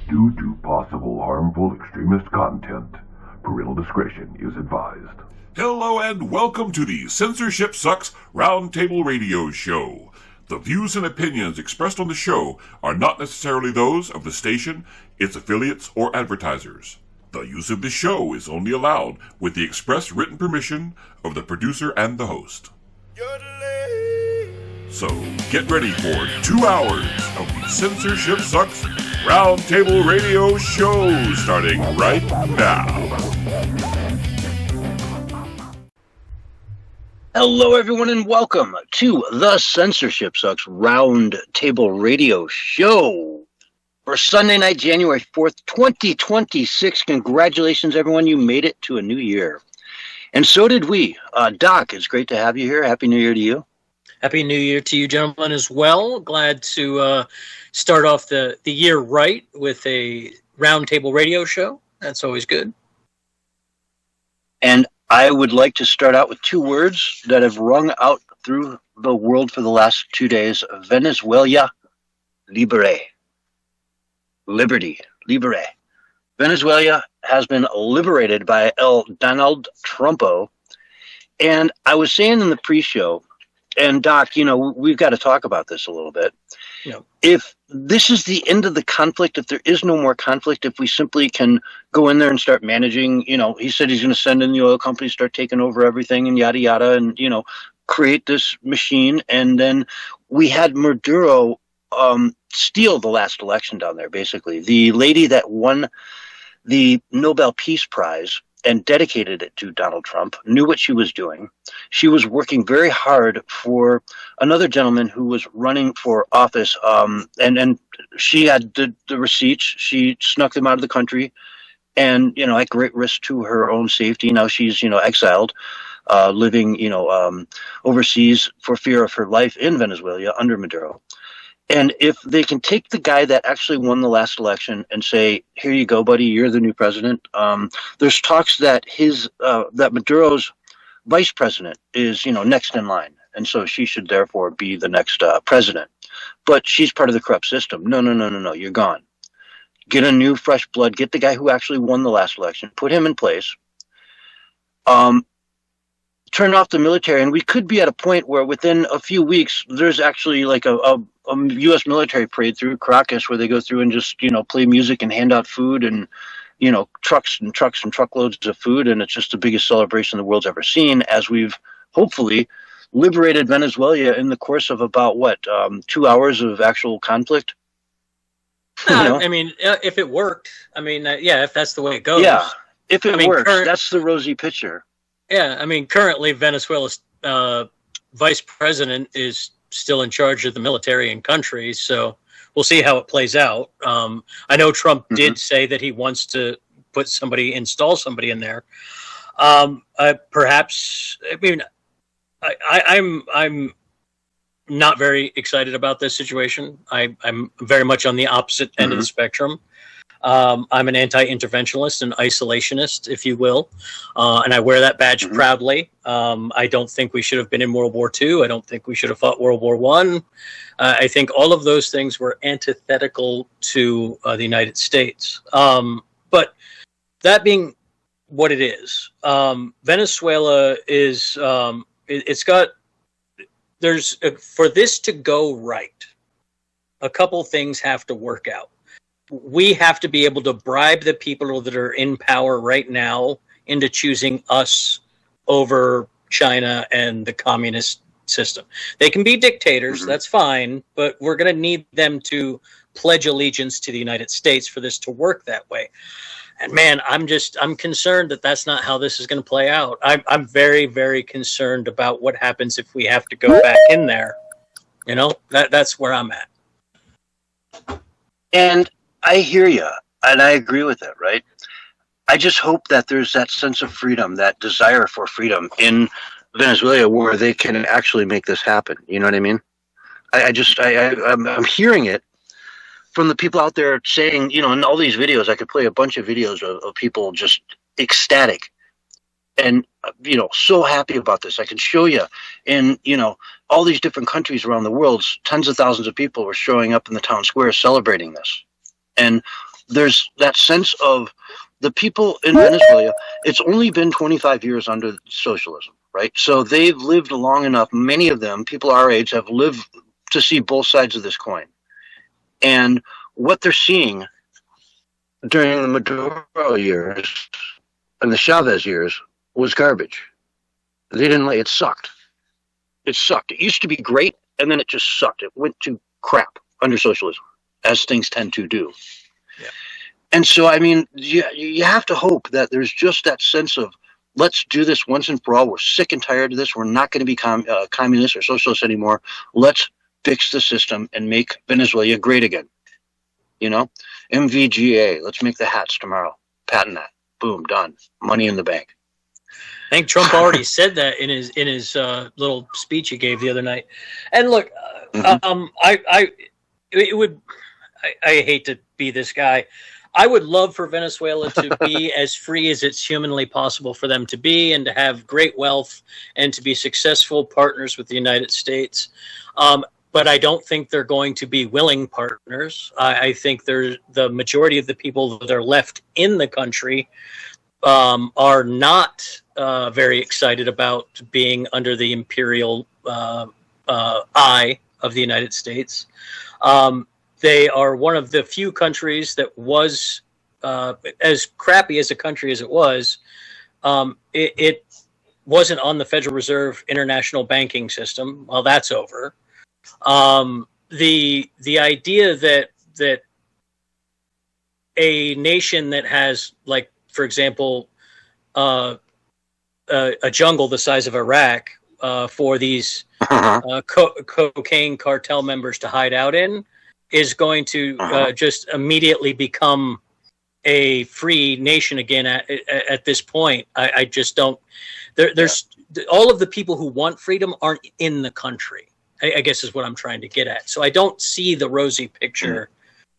Due to possible harmful extremist content, parental discretion is advised. Hello and welcome to the Censorship Sucks Roundtable Radio Show. The views and opinions expressed on the show are not necessarily those of the station, its affiliates, or advertisers. The use of the show is only allowed with the express written permission of the producer and the host. So get ready for 2 hours of the Censorship Sucks Roundtable Radio Show starting right now. Hello, everyone, and welcome to the Censorship Sucks Roundtable Radio Show for Sunday night, January 4th, 2026. Congratulations, everyone. You made it to a new year. And so did we. Doc, it's great to have you here. Happy New Year to you. Happy New Year to you, gentlemen, as well. Glad to start off the year right with a roundtable radio show. That's always good. And I would like to start out with two words that have rung out through the world for the last 2 days. Venezuela libre. Liberty. Libre. Venezuela has been liberated by Donald Trumpo. And I was saying in the pre-show, and Doc, we've got to talk about this a little bit. Yeah. If this is the end of the conflict, if there is no more conflict, if we simply can go in there and start managing, he said he's going to send in the oil companies, start taking over everything and yada, yada, and, create this machine. And then we had Maduro steal the last election down there, basically. The lady that won the Nobel Peace Prize and dedicated it to Donald Trump, knew what she was doing. She was working very hard for another gentleman who was running for office, and she had the receipts. She snuck them out of the country, and, at great risk to her own safety. Now she's, exiled, living, overseas for fear of her life in Venezuela under Maduro. And if they can take the guy that actually won the last election and say, here you go, buddy, you're the new president. There's talks that that Maduro's vice president is, next in line. And so she should therefore be the next president. But she's part of the corrupt system. No, you're gone. Get a new fresh blood. Get the guy who actually won the last election. Put him in place. Turn off the military. And we could be at a point where within a few weeks, there's actually like a U.S. military parade through Caracas where they go through and just, play music and hand out food and, trucks and truckloads of food. And it's just the biggest celebration the world's ever seen as we've hopefully liberated Venezuela in the course of about, 2 hours of actual conflict? I mean, if it worked, if that's the way it goes. Yeah, if it works, that's the rosy picture. Yeah, currently Venezuela's vice president is still in charge of the military and country, so we'll see how it plays out. I know Trump did say that he wants to install somebody in there. Perhaps, I'm not very excited about this situation. I'm very much on the opposite end of the spectrum. I'm an anti-interventionist and isolationist, if you will, and I wear that badge proudly. I don't think we should have been in World War II. I don't think we should have fought World War I. I think all of those things were antithetical to the United States. But that being what it is, Venezuela is, for this to go right, a couple things have to work out. We have to be able to bribe the people that are in power right now into choosing us over China and the communist system. They can be dictators, that's fine, but we're going to need them to pledge allegiance to the United States for this to work that way. And man, I'm concerned that that's not how this is going to play out. I'm very, very concerned about what happens if we have to go back in there. That's where I'm at. And I hear you, and I agree with it, right? I just hope that there's that sense of freedom, that desire for freedom in Venezuela where they can actually make this happen. You know what I mean? I'm hearing it from the people out there saying, in all these videos, I could play a bunch of videos of people just ecstatic and, so happy about this. I can show you in, all these different countries around the world, tens of thousands of people were showing up in the town square celebrating this. And there's that sense of the people in Venezuela. It's only been 25 years under socialism, right? So they've lived long enough. Many of them, people our age, have lived to see both sides of this coin. And what they're seeing during the Maduro years and the Chavez years was garbage. They didn't like it. Sucked. It sucked. It used to be great, and then it just sucked. It went to crap under socialism, as things tend to do. Yeah. And so, I mean, you have to hope that there's just that sense of, let's do this once and for all. We're sick and tired of this. We're not going to be communists or socialists anymore. Let's fix the system and make Venezuela great again. You know, MVGA. Let's make the hats tomorrow. Patent that. Boom, done. Money in the bank. I think Trump already said that in his little speech he gave the other night. And look, I hate to be this guy. I would love for Venezuela to be as free as it's humanly possible for them to be, and to have great wealth and to be successful partners with the United States. But I don't think they're going to be willing partners. I think the majority of the people that are left in the country are not very excited about being under the imperial eye of the United States. They are one of the few countries that was, as crappy as a country as it was, it wasn't on the Federal Reserve international banking system. Well, that's over. The idea that a nation that has, like, for example, a jungle the size of Iraq for these cocaine cartel members to hide out in is going to just immediately become a free nation again at this point. I just don't. There's all of the people who want freedom aren't in the country, I guess is what I'm trying to get at. So I don't see the rosy picture.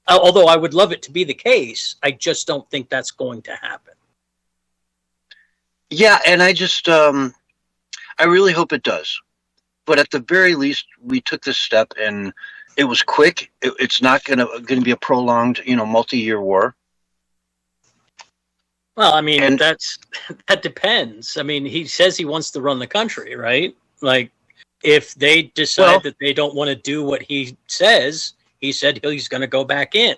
Although I would love it to be the case, I just don't think that's going to happen. Yeah, and I just, I really hope it does. But at the very least, we took this step, and it was quick. It's not going to be a prolonged, multi-year war. Well, I mean, that depends. I mean, he says he wants to run the country, right? Like, if they decide that they don't want to do what he says, he said he's going to go back in.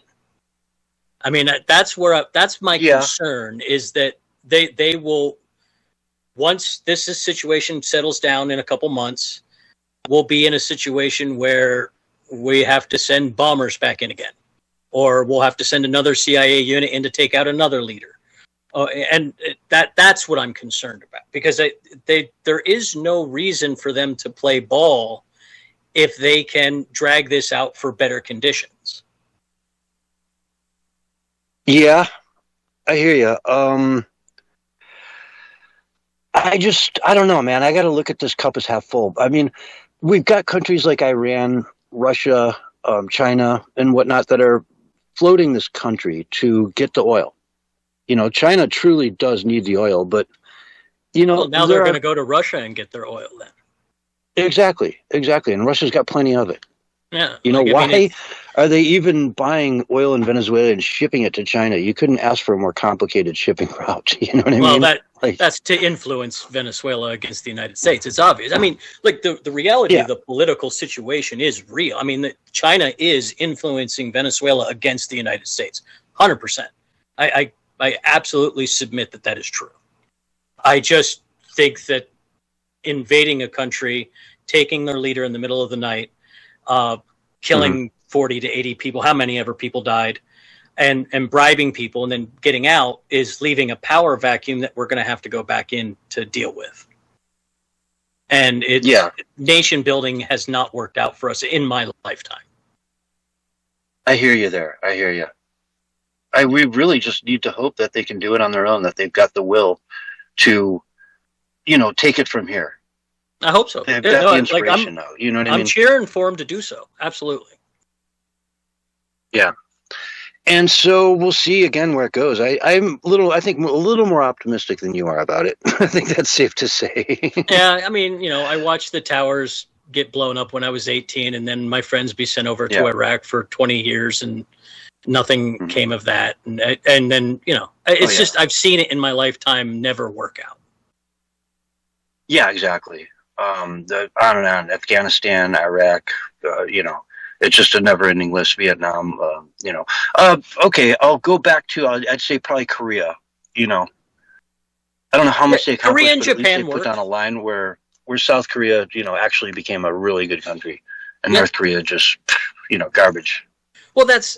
I mean, that's my concern, is that they will, once this situation settles down in a couple months, we'll be in a situation where we have to send bombers back in again, or we'll have to send another CIA unit in to take out another leader. And that's what I'm concerned about, because there is no reason for them to play ball if they can drag this out for better conditions. Yeah, I hear you. I don't know, man. I got to look at this cup as half full. I mean, we've got countries like Iran, Russia, China, and whatnot that are floating this country to get the oil. China truly does need the oil, but, well, now they're going to go to Russia and get their oil then. Exactly. And Russia's got plenty of it. Yeah. Why are they even buying oil in Venezuela and shipping it to China? You couldn't ask for a more complicated shipping route. You know what I mean? Well, that's to influence Venezuela against the United States. It's obvious. I mean, like, the reality of the political situation is real. I mean, China is influencing Venezuela against the United States. 100%. I absolutely submit that is true. I just think that invading a country, taking their leader in the middle of the night, killing 40 to 80 people, how many ever people died, and bribing people and then getting out is leaving a power vacuum that we're going to have to go back in to deal with. And nation building has not worked out for us in my lifetime. I hear you there. I hear you. We really just need to hope that they can do it on their own, that they've got the will to, take it from here. I hope so. They've got the inspiration now. You know what I mean? I'm cheering for them to do so. Absolutely. Yeah. And so we'll see again where it goes. I'm a little more optimistic than you are about it. I think that's safe to say. Yeah. I mean, I watched the towers get blown up when I was 18, and then my friends be sent over to Iraq for 20 years. And Nothing came of that, and then it's just I've seen it in my lifetime never work out. Yeah, exactly. The on and on, Afghanistan, Iraq, it's just a never-ending list. Vietnam, okay, I'll go back to I'd say probably Korea. I don't know how much they accomplished, Korea and but at least Japan they put down a line where South Korea, actually became a really good country, and North Korea just, garbage. Well, that's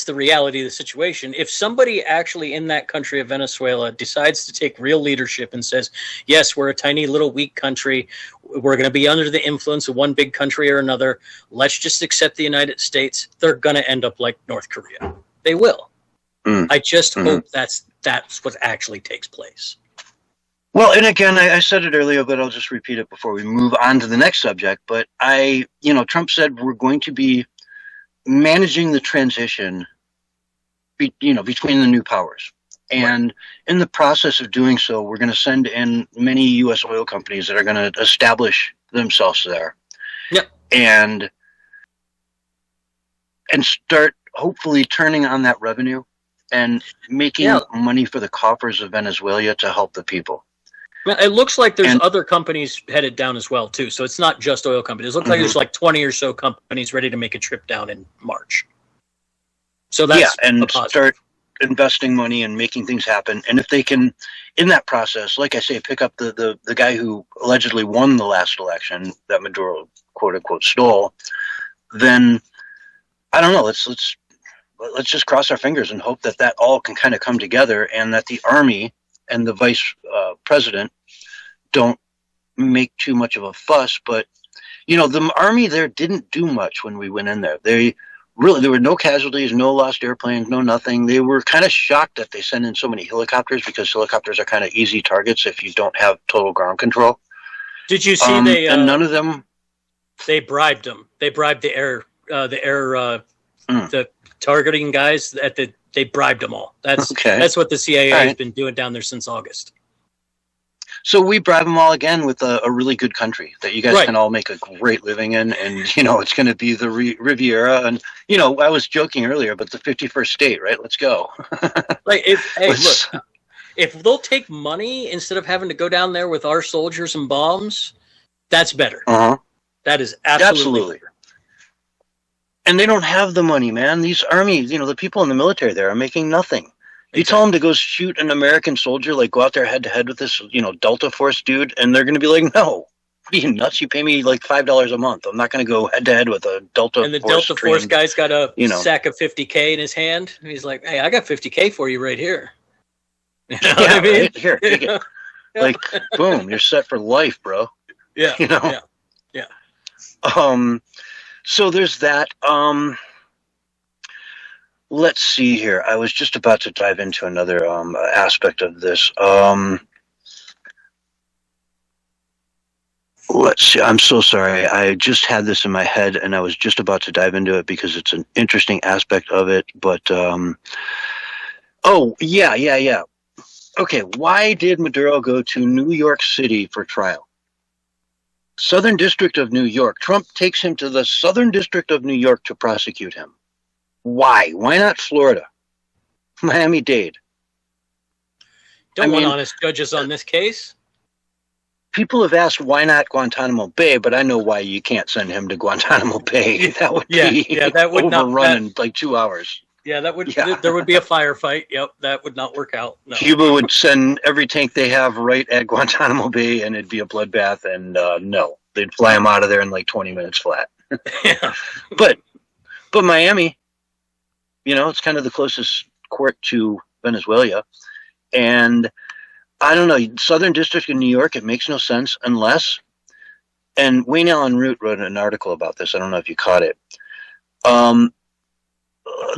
the reality of the situation. If somebody actually in that country of Venezuela decides to take real leadership and says, yes, we're a tiny little weak country, we're going to be under the influence of one big country or another, let's just accept the United States, they're going to end up like North Korea. They will. I just hope that's what actually takes place. Well, and again, I said it earlier, but I'll just repeat it before we move on to the next subject. But Trump said we're going to be managing the transition, between the new powers. And in the process of doing so, we're going to send in many U.S. oil companies that are going to establish themselves there. Yep. And start hopefully turning on that revenue and making money for the coffers of Venezuela to help the people. Well, it looks like there's other companies headed down as well, too. So it's not just oil companies. It looks like there's like 20 or so companies ready to make a trip down in March. So that's and start investing money and making things happen. And if they can, in that process, like I say, pick up the guy who allegedly won the last election that Maduro, quote unquote, stole, then I don't know. Let's just cross our fingers and hope that all can kind of come together, and that the army and the vice president don't make too much of a fuss. But the army there didn't do much when we went in there. There were no casualties, no lost airplanes, no nothing. They were kind of shocked that they sent in so many helicopters, because helicopters are kind of easy targets if you don't have total ground control. Did you see and none of them? They bribed them. They bribed the targeting guys they bribed them all. That's what the CIA has been doing down there since August. So we bribe them all again with a really good country that you guys can all make a great living in, and it's going to be the Riviera, and I was joking earlier, but the 51st state, right? Let's go. Look, if they'll take money instead of having to go down there with our soldiers and bombs, that's better. That is absolutely. And they don't have the money, man. These armies, the people in the military there are making nothing. You tell them to go shoot an American soldier, like go out there head to head with this, Delta Force dude, and they're going to be like, no, what are you nuts? You pay me like $5 a month. I'm not going to go head to head with a Delta Force. And the Delta Force guy's got a sack of $50K in his hand. And he's like, hey, I got $50K for you right here. You know what I mean? Right? Here, take it. Like, boom, you're set for life, bro. Yeah. Yeah. So there's that. Let's see here. I was just about to dive into another aspect of this. Let's see. I'm so sorry. I just had this in my head, and I was just about to dive into it because it's an interesting aspect of it. But yeah. Okay, why did Maduro go to New York City for trial? Southern District of New York. Trump takes him to the Southern District of New York to prosecute him. Why? Why not Florida? Miami-Dade. Don't want honest judges on this case. People have asked why not Guantanamo Bay, but I know why you can't send him to Guantanamo Bay. That would that would overrun in like 2 hours. Yeah, that would. Yeah. There would be a firefight. Yep, that would not work out. No. Cuba would send every tank they have right at Guantanamo Bay, and it'd be a bloodbath. And no, they'd fly them out of there in like 20 minutes flat. Yeah. But Miami, it's kind of the closest court to Venezuela, and I don't know, Southern District of New York. It makes no sense unless. And Wayne Allen Root wrote an article about this. I don't know if you caught it.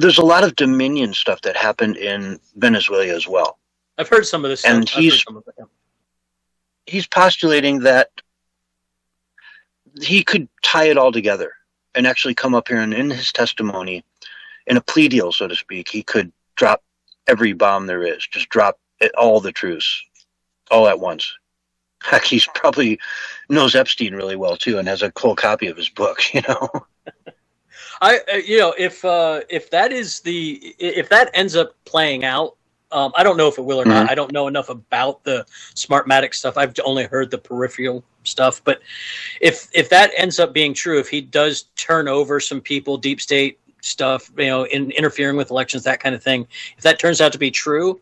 There's a lot of Dominion stuff that happened in Venezuela as well. I've heard some of this stuff. And he's postulating that he could tie it all together and actually come up here and in his testimony, in a plea deal, so to speak, he could drop every bomb there is, just drop all the truths all at once. Heck, he's probably knows Epstein really well too and has a whole copy of his book, If that ends up playing out, I don't know if it will or not. I don't know enough about the Smartmatic stuff. I've only heard the peripheral stuff. But if that ends up being true, if he does turn over some people, deep state stuff, interfering with elections, that kind of thing, if that turns out to be true,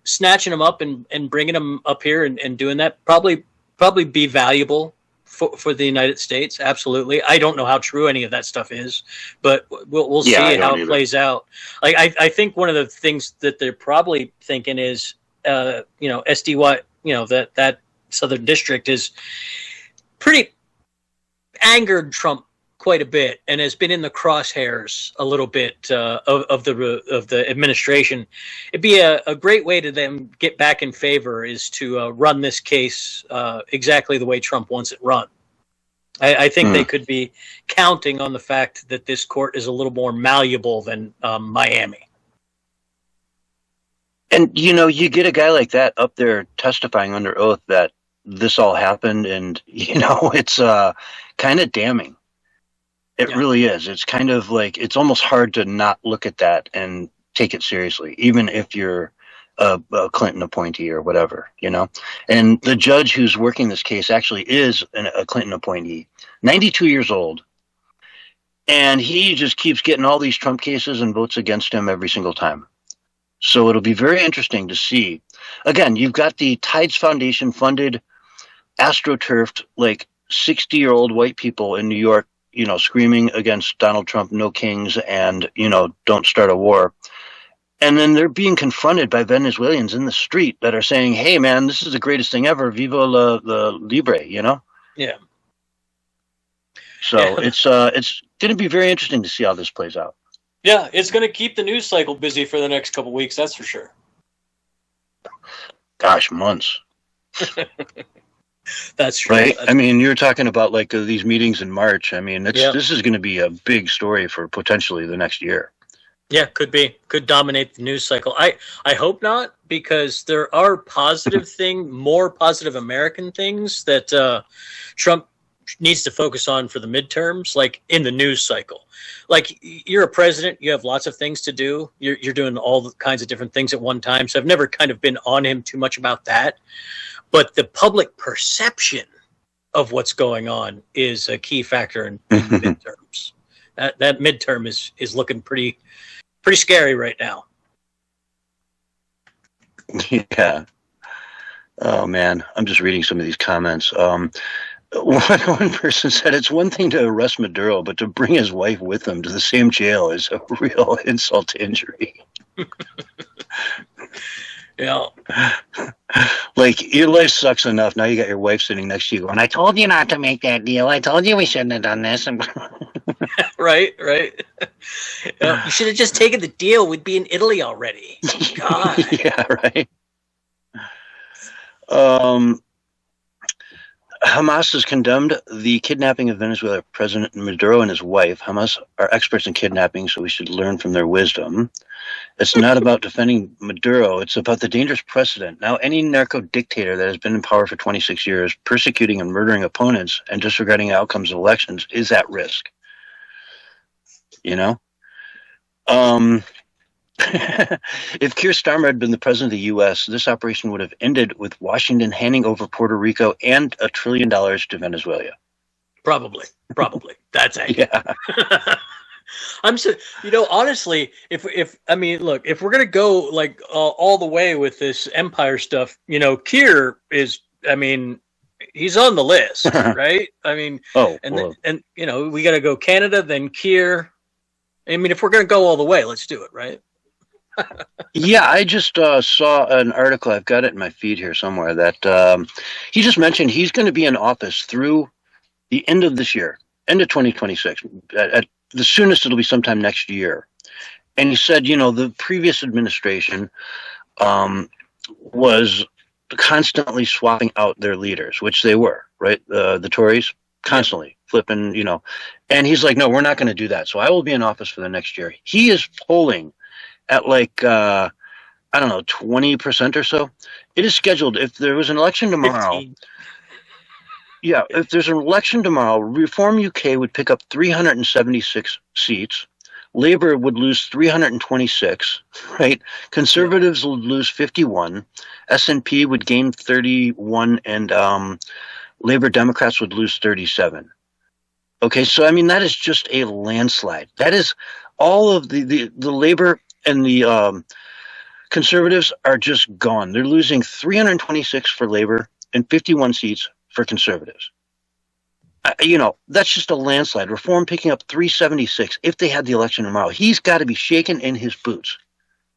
snatching them up and bringing them up here and doing that probably be valuable for the United States. Absolutely. I don't know how true any of that stuff is, but we'll see how it plays out. Like, I think one of the things that they're probably thinking is, SDY, that Southern District is pretty angered Trump quite a bit and has been in the crosshairs a little bit of the administration. It'd be a great way to them get back in favor is to run this case exactly the way Trump wants it run. I think they could be counting on the fact that this court is a little more malleable than Miami. And, you get a guy like that up there testifying under oath that this all happened, and, it's kind of damning. It really is. It's kind of like, it's almost hard to not look at that and take it seriously, even if you're a Clinton appointee or whatever, And the judge who's working this case actually is a Clinton appointee, 92 years old. And he just keeps getting all these Trump cases and votes against him every single time. So it'll be very interesting to see. Again, you've got the Tides Foundation funded, astroturfed, 60-year-old white people in New York, screaming against Donald Trump, no kings, and, don't start a war. And then they're being confronted by Venezuelans in the street that are saying, hey, man, this is the greatest thing ever. Viva la Libre, Yeah. So it's going to be very interesting to see how this plays out. Yeah, it's going to keep the news cycle busy for the next couple of weeks, that's for sure. Gosh, months. That's true. Right? I mean, you're talking about these meetings in March. I mean, this is going to be a big story for potentially the next year. Yeah, could be. Could dominate the news cycle. I hope not, because there are more positive American things that Trump needs to focus on for the midterms, in the news cycle. You're a president, you have lots of things to do. You're doing all the kinds of different things at one time. So I've never kind of been on him too much about that. But the public perception of what's going on is a key factor in midterms. That midterm is looking pretty scary right now. Yeah. Oh man, I'm just reading some of these comments. One person said it's one thing to arrest Maduro, but to bring his wife with him to the same jail is a real insult to injury. Yeah. Your life sucks enough. Now you got your wife sitting next to you going, I told you not to make that deal. I told you we shouldn't have done this. Right. You should have just taken the deal. We'd be in Italy already. God. Yeah, right. Hamas has condemned the kidnapping of Venezuela President Maduro and his wife. Hamas are experts in kidnapping, so we should learn from their wisdom. It's not about defending Maduro. It's about the dangerous precedent. Now, any narco dictator that has been in power for 26 years, persecuting and murdering opponents and disregarding outcomes of elections is at risk. If Keir Starmer had been the president of the U.S., this operation would have ended with Washington handing over Puerto Rico and $1 trillion to Venezuela. Probably. That's it. Yeah. I'm so, honestly, if we're gonna go all the way with this empire stuff, Keir is, he's on the list, right? And we got to go Canada, then Keir. If we're gonna go all the way, let's do it, right? Yeah, I just saw an article. I've got it in my feed here somewhere that he just mentioned he's going to be in office through the end of this year, end of 2026. At the soonest, it'll be sometime next year. And he said, the previous administration was constantly swapping out their leaders, which they were, right? The Tories constantly flipping, And he's like, no, we're not going to do that. So I will be in office for the next year. He is polling at 20% or so. It is scheduled. If there was an election tomorrow, 15. Yeah, if there's an election tomorrow, Reform UK would pick up 376 seats. Labour would lose 326, right? Conservatives would lose 51. SNP would gain 31, and Labour Democrats would lose 37. Okay, so I mean that is just a landslide. That is all of the Labour and the Conservatives are just gone. They're losing 326 for Labour and 51 seats for Conservatives. That's just a landslide. Reform picking up 376 if they had the election tomorrow. He's got to be shaken in his boots.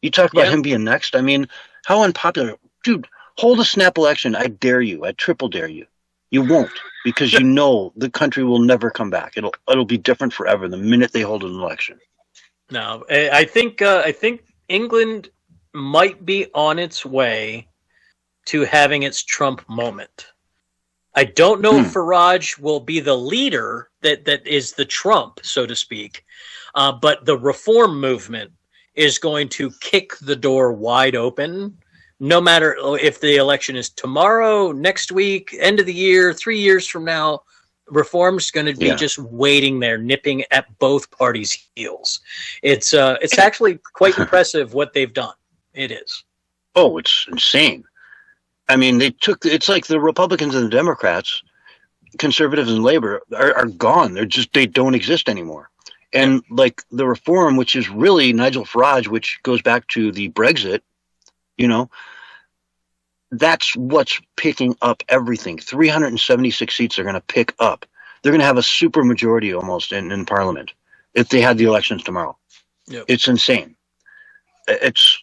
You talk about him being next. I mean, how unpopular. Dude, hold a snap election. I dare you. I triple dare you. You won't, because you know the country will never come back. It'll be different forever the minute they hold an election. No, I think England might be on its way to having its Trump moment. I don't know if Farage will be the leader that is the Trump, so to speak, but the reform movement is going to kick the door wide open, no matter if the election is tomorrow, next week, end of the year, 3 years from now. Reform's going to be just waiting there, nipping at both parties' heels. It's actually quite impressive what they've done. It is. Oh, it's insane. I mean, it's like the Republicans and the Democrats, Conservatives and Labor are gone. They don't exist anymore. And like the Reform, which is really Nigel Farage, which goes back to the Brexit, that's what's picking up everything. 376 seats are going to pick up. They're going to have a super majority almost in Parliament if they had the elections tomorrow. Yep. It's insane. It's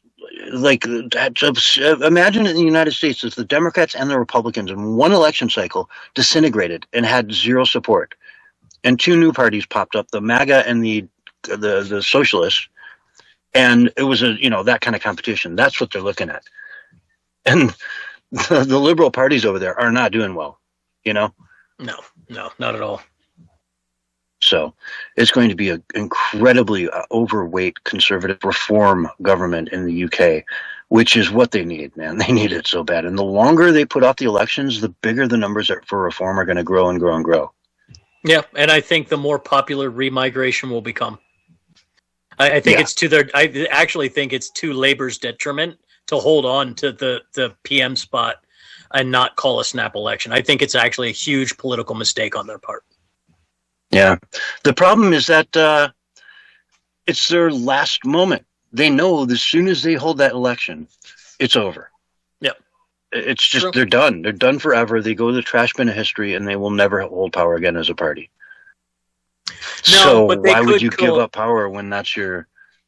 like, imagine in the United States if the Democrats and the Republicans in one election cycle disintegrated and had zero support, and two new parties popped up, the MAGA and the Socialists, and it was that kind of competition. That's what they're looking at. And the liberal parties over there are not doing well, No, not at all. So it's going to be an incredibly overweight conservative reform government in the UK, which is what they need, man. They need it so bad. And the longer they put off the elections, the bigger the numbers for reform are going to grow and grow and grow. Yeah, and I think the more popular remigration will become. I think it's I actually think it's to Labor's detriment to hold on to the PM spot and not call a snap election. I think it's actually a huge political mistake on their part. Yeah. The problem is that it's their last moment. They know as soon as they hold that election, it's over. Yep. It's just, they're done. They're done forever. They go to the trash bin of history, and they will never hold power again as a party. So why would you give up power when that's your...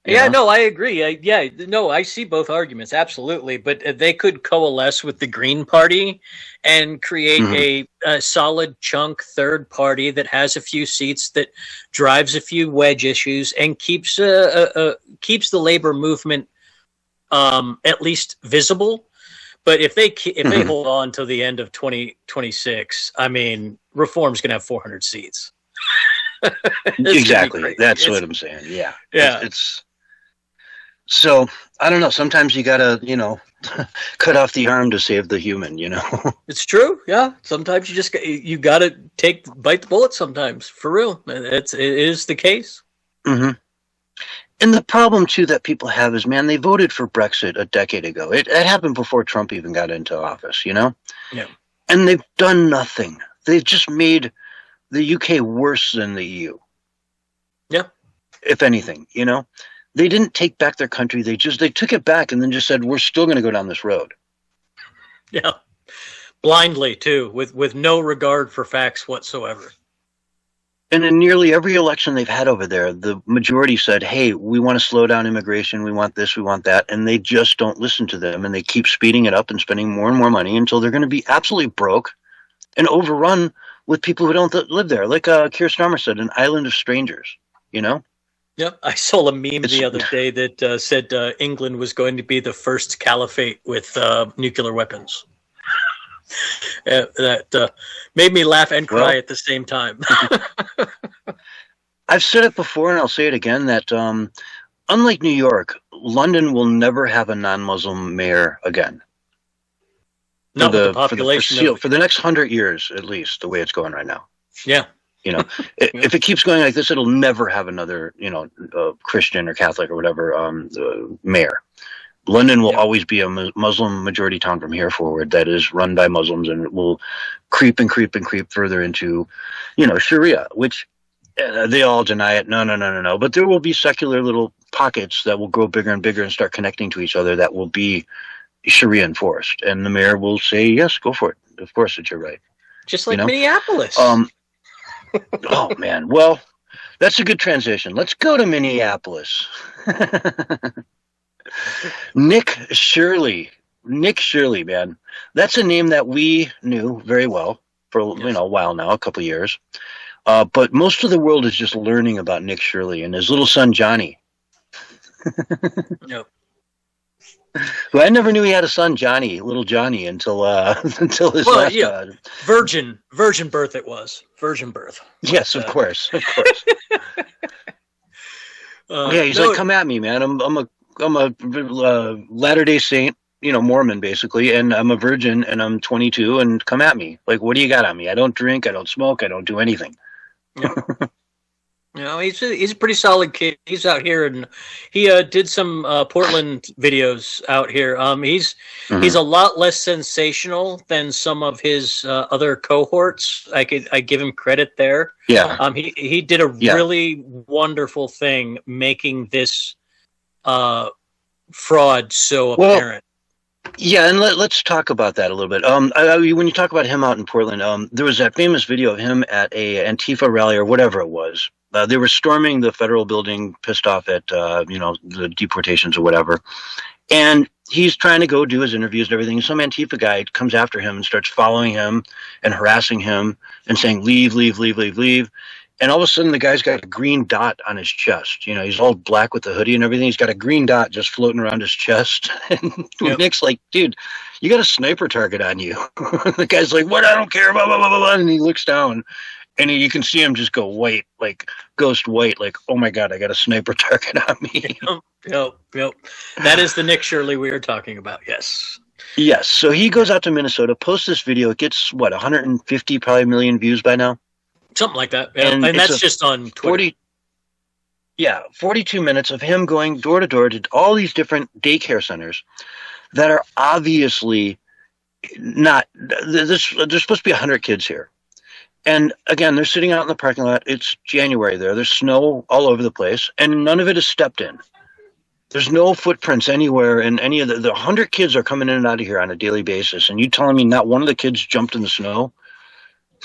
No, I agree. I see both arguments, absolutely. But they could coalesce with the Green Party and create a solid chunk third party that has a few seats, that drives a few wedge issues, and keeps the labor movement at least visible. But if they hold on till the end of 2026, I mean, Reform's going to have 400 seats. Exactly. That's what I'm saying. Yeah. It's so, I don't know. Sometimes you gotta, cut off the arm to save the human. It's true. Yeah. Sometimes you gotta bite the bullet. Sometimes, for real. It is the case. Mm-hmm. And the problem too that people have is, man, they voted for Brexit a decade ago. It happened before Trump even got into office. Yeah. And they've done nothing. They've just made the UK worse than the EU. Yeah. If anything, They didn't take back their country. They took it back and then just said, we're still going to go down this road. Yeah. Blindly, too, with no regard for facts whatsoever. And in nearly every election they've had over there, the majority said, hey, we want to slow down immigration. We want this, we want that. And they just don't listen to them. And they keep speeding it up and spending more and more money until they're going to be absolutely broke and overrun with people who don't live there. Like Keir Starmer said, an island of strangers, Yep, I saw a meme the other day that said England was going to be the first caliphate with nuclear weapons. That made me laugh and cry at the same time. I've said it before, and I'll say it again, that unlike New York, London will never have a non-Muslim mayor again. Not with the population for the next 100 years at least, the way it's going right now. Yeah. You know, if it keeps going like this, it'll never have another, Christian or Catholic or whatever mayor. London will always be a Muslim majority town from here forward that is run by Muslims, and it will creep and creep and creep further into, Sharia, which they all deny it. No. But there will be secular little pockets that will grow bigger and bigger and start connecting to each other that will be Sharia enforced. And the mayor will say, yes, go for it. Of course that you're right. Just like Minneapolis. Oh, man. Well, that's a good transition. Let's go to Minneapolis. Nick Shirley, man. That's a name that we knew very well for a while now, a couple of years. But most of the world is just learning about Nick Shirley and his little son Johnny. Yep. Who I never knew he had a son, little Johnny, until his last. Yeah. Virgin birth it was. Virgin birth. Yes, of course. Yeah, he's like, come at me, man. I'm a Latter-day Saint, Mormon basically, and I'm a virgin, and I'm 22, and come at me. Like, what do you got on me? I don't drink, I don't smoke, I don't do anything. Yeah. He's a pretty solid kid. He's out here, and he did some Portland videos out here. He's a lot less sensational than some of his other cohorts. I give him credit there. Yeah. He did a really wonderful thing making this fraud so apparent. Yeah, and let's talk about that a little bit. When you talk about him out in Portland, there was that famous video of him at a Antifa rally or whatever it was. They were storming the federal building, pissed off at the deportations or whatever, and he's trying to go do his interviews and everything. And some Antifa guy comes after him and starts following him and harassing him and saying, "Leave, leave, leave, leave, leave." And all of a sudden, the guy's got a green dot on his chest. He's all black with the hoodie and everything. He's got a green dot just floating around his chest. And Nick's like, dude, you got a sniper target on you. The guy's like, what? I don't care, blah, blah, blah, blah. And he looks down, and you can see him just go white, like ghost white, like, oh, my God, I got a sniper target on me. Yep. That is the Nick Shirley we were talking about, yes. Yes, so he goes out to Minnesota, posts this video. It gets, 150 probably million views by now? Something like that. Yeah. And that's just on Twitter. 42 minutes of him going door to door to all these different daycare centers that are obviously not, there's supposed to be 100 kids here. And again, they're sitting out in the parking lot. It's January there. There's snow all over the place, and none of it is stepped in. There's no footprints anywhere, and any of the 100 kids are coming in and out of here on a daily basis. And you telling me not one of the kids jumped in the snow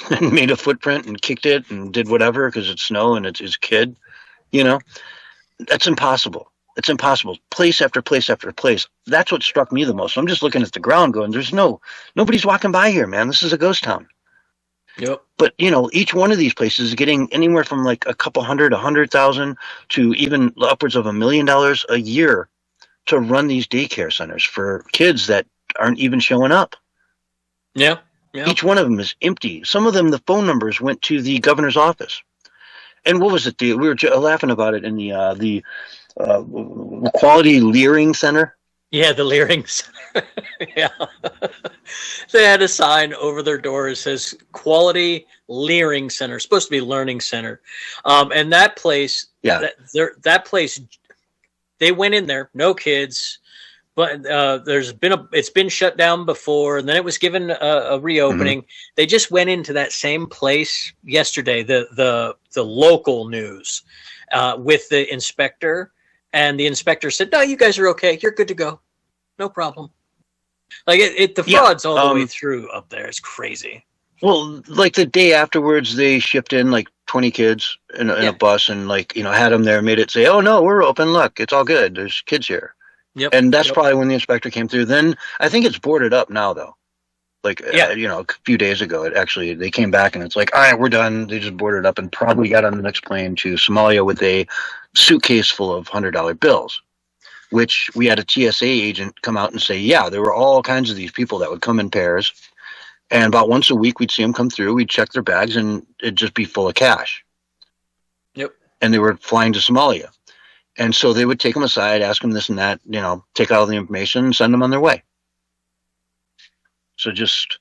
and made a footprint and kicked it and did whatever because it's snow and it's his kid, that's impossible. It's impossible. Place after place after place. That's what struck me the most. I'm just looking at the ground going, nobody's walking by here, man. This is a ghost town. Yep. But, each one of these places is getting anywhere from like a couple hundred, 100,000 to even upwards of $1 million a year to run these daycare centers for kids that aren't even showing up. Yeah. Yeah. Each one of them is empty. Some of them, the phone numbers went to the governor's office. And what was it? We were laughing about it in the Quality Leering Center. Yeah, the Leering Center. Yeah. They had a sign over their door that says Quality Leering Center. It's supposed to be Learning Center. And that place, that place, they went in there, no kids. But it's been shut down before, and then it was given a reopening. Mm-hmm. They just went into that same place yesterday, the local news, with the inspector, and the inspector said, "No, you guys are okay. You're good to go. No problem." Like the fraud's all the way through up there. It's crazy. Well, like the day afterwards, they shipped in like 20 kids in a bus, and had them there, made it say, "Oh no, we're open. Look, it's all good. There's kids here." Yep. And that's probably when the inspector came through. Then I think it's boarded up now, though. A few days ago, they came back and it's like, all right, we're done. They just boarded up and probably got on the next plane to Somalia with a suitcase full of $100 bills, which we had a TSA agent come out and say, yeah, there were all kinds of these people that would come in pairs. And about once a week, we'd see them come through. We'd check their bags and it'd just be full of cash. Yep. And they were flying to Somalia. And so they would take them aside, ask them this and that, take all the information and send them on their way. So just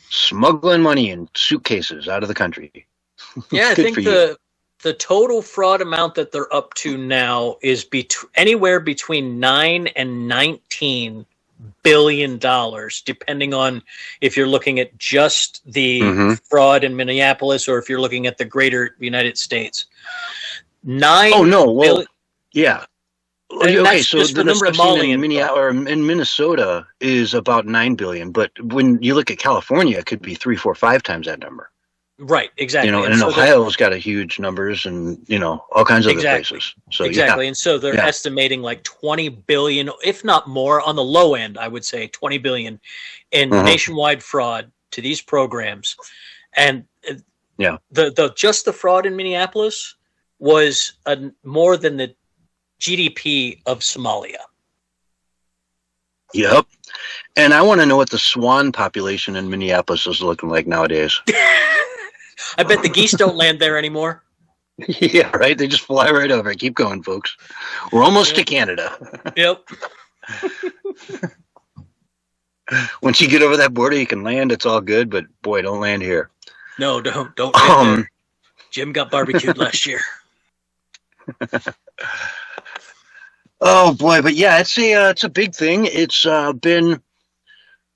smuggling money in suitcases out of the country. Yeah, I think the total fraud amount that they're up to now is anywhere between $9 and $19 billion, depending on if you're looking at just the fraud in Minneapolis or if you're looking at the greater United States. Yeah. Okay, so the number of in Minnesota is about 9 billion, but when you look at California, it could be 3, 4, 5 times that number. Right, exactly. And so Ohio's got a huge numbers, and all kinds of other places. So exactly, and so they're estimating like 20 billion, if not more, on the low end. I would say 20 billion in nationwide fraud to these programs, and just the fraud in Minneapolis was more than the GDP of Somalia. Yep. And I want to know what the swan population in Minneapolis is looking like nowadays. I bet the geese don't land there anymore. Yeah, right. They just fly right over. Keep going, folks. We're almost to Canada. Yep. Once you get over that border, you can land. It's all good, but boy, don't land here. No, don't land there. Jim got barbecued last year. Oh boy, but yeah, it's a big thing. It's been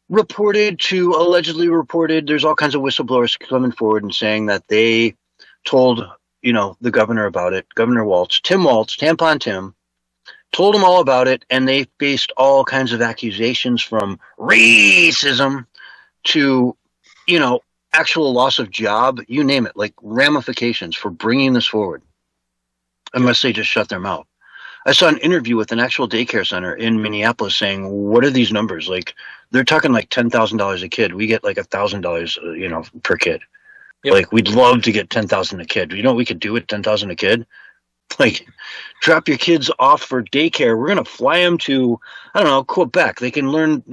allegedly reported. There's all kinds of whistleblowers coming forward and saying that they told the governor about it. Governor Tim Walz, Tampon Tim, told him all about it, and they faced all kinds of accusations from racism to actual loss of job, you name it, like ramifications for bringing this forward, unless they just shut their mouth. I saw an interview with an actual daycare center in Minneapolis saying, what are these numbers? Like, they're talking like $10,000 a kid. We get like $1,000, per kid. Yep. Like, we'd love to get $10,000 a kid. You know what we could do with $10,000 a kid? Like, drop your kids off for daycare. We're going to fly them to, Quebec. They can learn,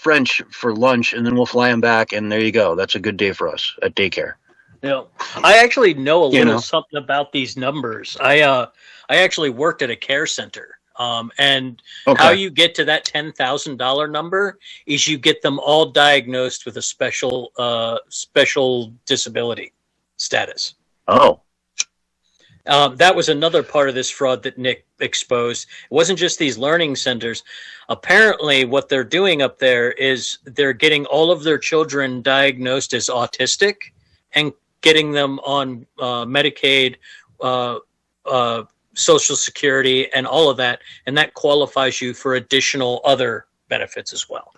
French for lunch, and then we'll fly them back, and there you go. That's a good day for us at daycare. Yeah, I actually know a little something about these numbers. I actually worked at a care center, and how you get to that $10,000 number is you get them all diagnosed with a special disability status. Oh. That was another part of this fraud that Nick exposed. It wasn't just these learning centers. Apparently, what they're doing up there is they're getting all of their children diagnosed as autistic and getting them on Medicaid, Social Security, and all of that, and that qualifies you for additional other benefits as well.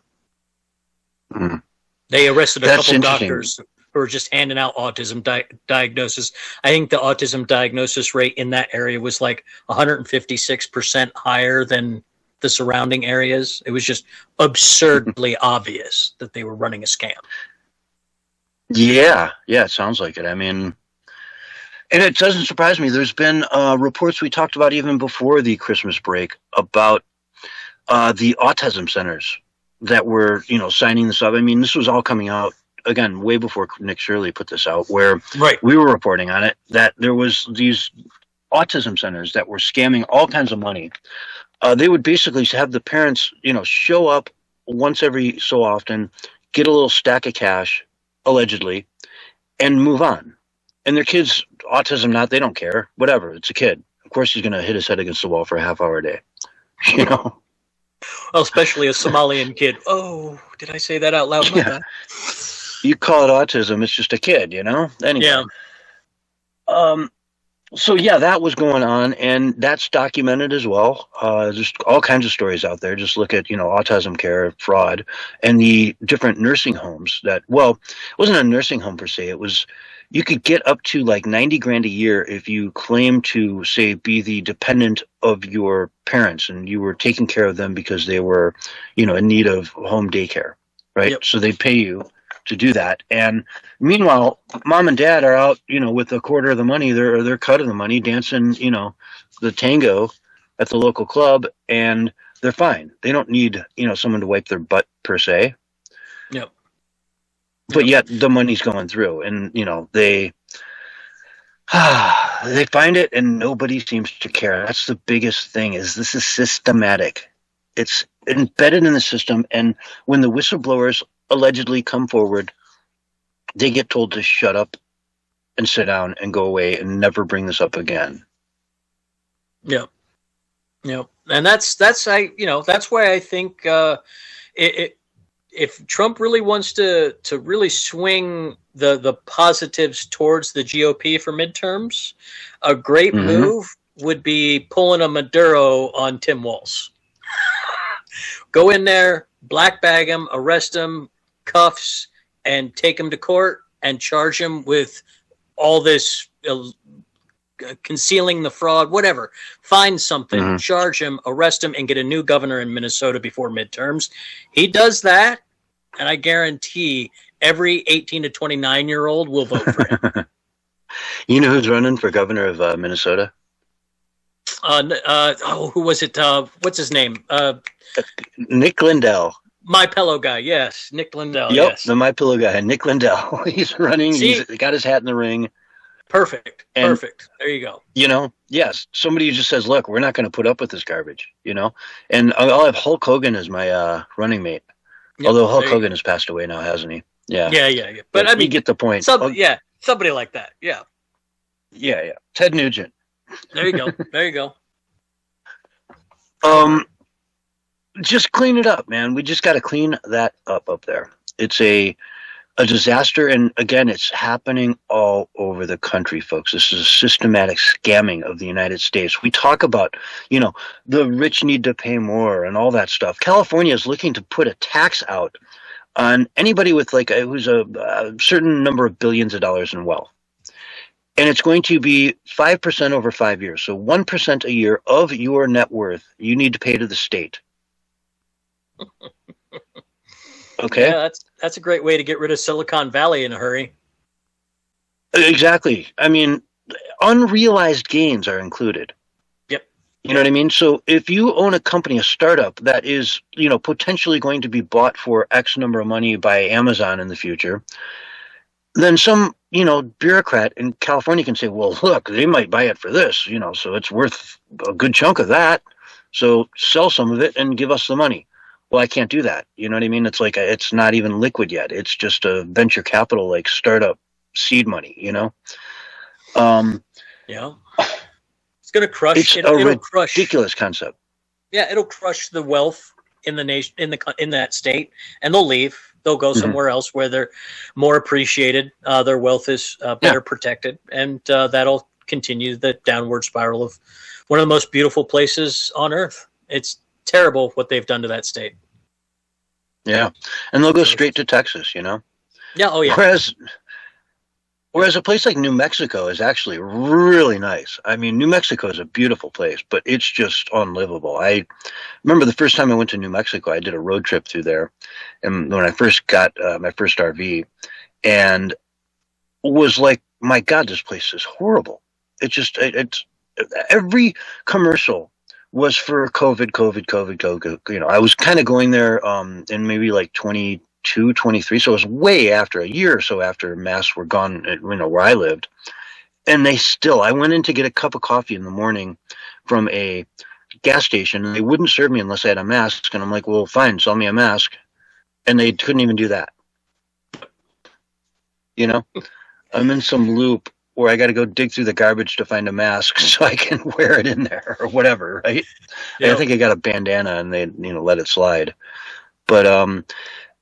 Mm. They arrested a couple doctors who were just handing out autism diagnosis. I think the autism diagnosis rate in that area was like 156% higher than the surrounding areas. It was just absurdly obvious that they were running a scam. Yeah, it sounds like it. I mean, and it doesn't surprise me. There's been reports we talked about even before the Christmas break about the autism centers that were, signing this up. I mean, this was all coming out, again, way before Nick Shirley put this out, where we were reporting on it, that there was these autism centers that were scamming all kinds of money. They would basically have the parents, show up once every so often, get a little stack of cash, allegedly, and move on. And their kids, autism not, they don't care. Whatever, it's a kid. Of course he's going to hit his head against the wall for a half hour a day. Well, especially a Somalian kid. Oh, did I say that out loud? Yeah. You call it autism, it's just a kid, Anyway. Yeah. So, that was going on, and that's documented as well. There's all kinds of stories out there. Just look at, autism care, fraud, and the different nursing homes that, it wasn't a nursing home per se. It was, you could get up to like $90,000 a year if you claim to, say, be the dependent of your parents, and you were taking care of them because they were, in need of home daycare, right? Yep. So they pay you to do that. And meanwhile, mom and dad are out, with a quarter of the money, their cut of the money, dancing, the tango at the local club, and they're fine. They don't need, someone to wipe their butt per se. Yep. But yet the money's going through, and, they find it and nobody seems to care. That's the biggest thing, is this is systematic. It's embedded in the system. And when the whistleblowers allegedly come forward, they get told to shut up and sit down and go away and never bring this up again. Yeah. Yeah. And that's why I think if Trump really wants to really swing the positives towards the GOP for midterms, a great move would be pulling a Maduro on Tim Walz. Go in there, black bag him, arrest him, cuffs, and take him to court and charge him with all this concealing the fraud, whatever. Find something, charge him, arrest him, and get a new governor in Minnesota before midterms. He does that, and I guarantee every 18 to 29-year-old will vote for him. You know who's running for governor of Minnesota? Who was it? What's his name? Nick Lindell. My Pillow guy, yes. Nick Lindell, Yep, yes. the My Pillow guy, Nick Lindell. He's running. He's got his hat in the ring. Perfect. There you go. Yes. Somebody who just says, look, we're not going to put up with this garbage, And I'll have Hulk Hogan as my running mate. Yep, although Hulk Hogan has passed away now, hasn't he? Yeah. Yeah. But I mean, you get the point. Somebody like that. Yeah. Yeah. Ted Nugent. There you go. Just clean it up, man. We just got to clean that up there. It's a disaster, and again, it's happening all over the country, folks. This is a systematic scamming of the United States. We talk about, the rich need to pay more and all that stuff. California is looking to put a tax out on anybody with who's a certain number of billions of dollars in wealth. And it's going to be 5% over 5 years. So 1% a year of your net worth you need to pay to the state. Okay. Yeah, that's a great way to get rid of Silicon Valley in a hurry. Exactly. I mean, unrealized gains are included. Yep. You know what I mean? So if you own a company, a startup that is, potentially going to be bought for X number of money by Amazon in the future, then some, bureaucrat in California can say, well, look, they might buy it for this, so it's worth a good chunk of that. So sell some of it and give us the money. Well, I can't do that. You know what I mean? It's it's not even liquid yet. It's just a venture capital, startup seed money, Yeah. It's going to crush. It's a ridiculous concept. Yeah. It'll crush the wealth in the nation, in that state, and they'll leave. They'll go somewhere else where they're more appreciated. Their wealth is better protected, and that'll continue the downward spiral of one of the most beautiful places on earth. It's terrible what they've done to that state. Yeah, and they'll go straight to Texas, Yeah. Oh yeah. Whereas a place like New Mexico is actually really nice. I mean, New Mexico is a beautiful place, but it's just unlivable. I remember the first time I went to New Mexico, I did a road trip through there, and when I first got my first RV, and was like, my God, this place is horrible. It's every commercial was for COVID. I was kind of going there in maybe 22, 23, so it was way after, a year or so after masks were gone, where I lived. And I went in to get a cup of coffee in the morning from a gas station, and they wouldn't serve me unless I had a mask. And I'm like, well, fine, sell me a mask. And they couldn't even do that. I'm in some loop where I got to go dig through the garbage to find a mask so I can wear it in there or whatever, right? Yep. I think I got a bandana and they, let it slide. But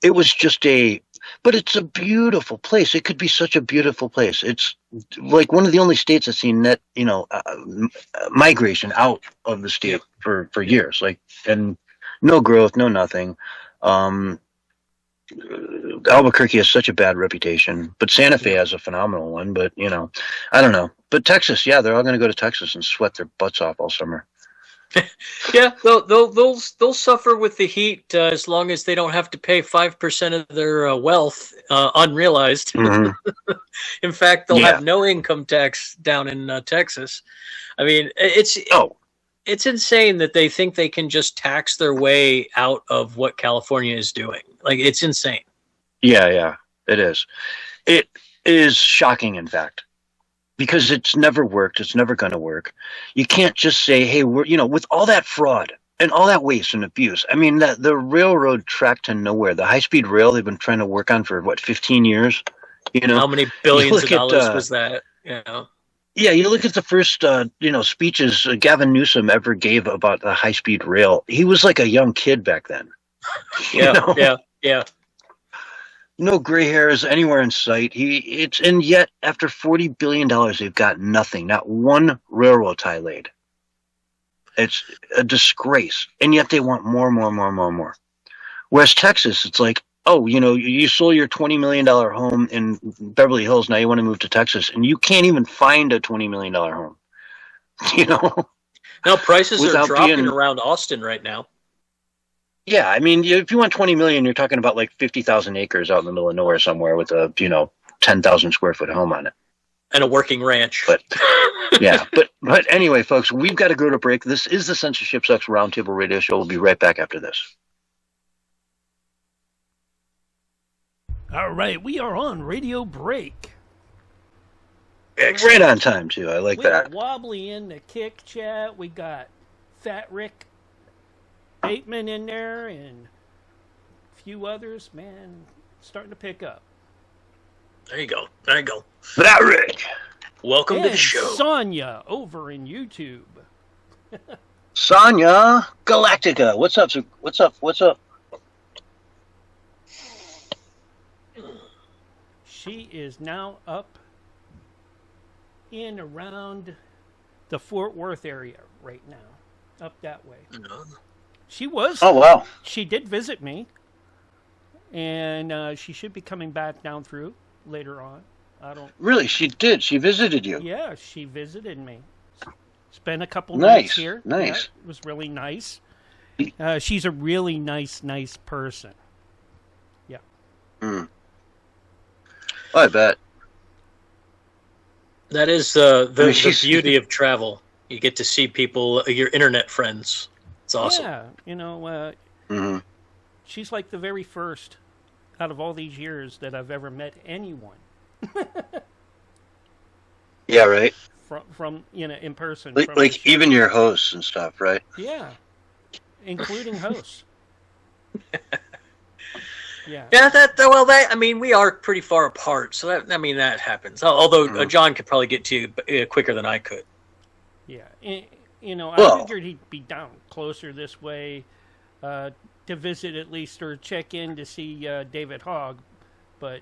it was just but it's a beautiful place. It could be such a beautiful place. It's like one of the only states that's seen net, migration out of the state for years, and no growth, no nothing. Albuquerque has such a bad reputation, but Santa Fe has a phenomenal one. But I don't know. But Texas, they're all going to go to Texas and sweat their butts off all summer. Yeah, they'll suffer with the heat as long as they don't have to pay 5% of their wealth unrealized. In fact, they'll have no income tax down in Texas. I mean, it's insane that they think they can just tax their way out of what California is doing. It's insane. Yeah, it is. It is shocking, in fact, because it's never worked. It's never going to work. You can't just say, hey, we're, with all that fraud, And all that waste and abuse. I mean, the railroad track to nowhere, the high-speed rail they've been trying to work on for, 15 years? How many billions of dollars was that? Yeah, you look at the first, speeches Gavin Newsom ever gave about the high-speed rail. He was like a young kid back then. Yeah. No gray hairs anywhere in sight. And yet, after $40 billion, they've got nothing. Not one railroad tie laid. It's a disgrace. And yet they want more. Whereas Texas, it's like, oh, you sold your $20 million home in Beverly Hills. Now you want to move to Texas. And you can't even find a $20 million home. Now prices are dropping around Austin right now. Yeah, I mean, if you want $20 million, you're talking about like 50,000 acres out in the middle of nowhere somewhere with a 10,000 square foot home on it and a working ranch. But yeah, but anyway, folks, we've got to go to break. This is the Censorship Sucks Roundtable Radio Show. We'll be right back after this. All right, we are on radio break. Right on time too. I like that. We got Wobbly in the kick chat. We got Fat Rick Bateman in there and a few others. Man, starting to pick up. There you go. Fat Rick. Welcome to the show. Sonia over in YouTube. Sonia Galactica. What's up? She is now up in around the Fort Worth area right now. Up that way. She was. Oh, wow. She did visit me. And she should be coming back down through later on. I don't. Really? She did? She visited you? Yeah, she visited me. Spent a couple nights here. Nice. Yeah, it was really nice. She's a really nice person. Yeah. I bet. That is the beauty of travel. You get to see people, your internet friends. It's awesome. Yeah, she's like the very first out of all these years that I've ever met anyone. Yeah, right. From in person. Like even your hosts and stuff, right? Yeah, including hosts. Yeah. Yeah. We are pretty far apart, so that happens. Although John could probably get to you quicker than I could. Yeah, I figured he'd be down closer this way to visit at least or check in to see David Hogg, but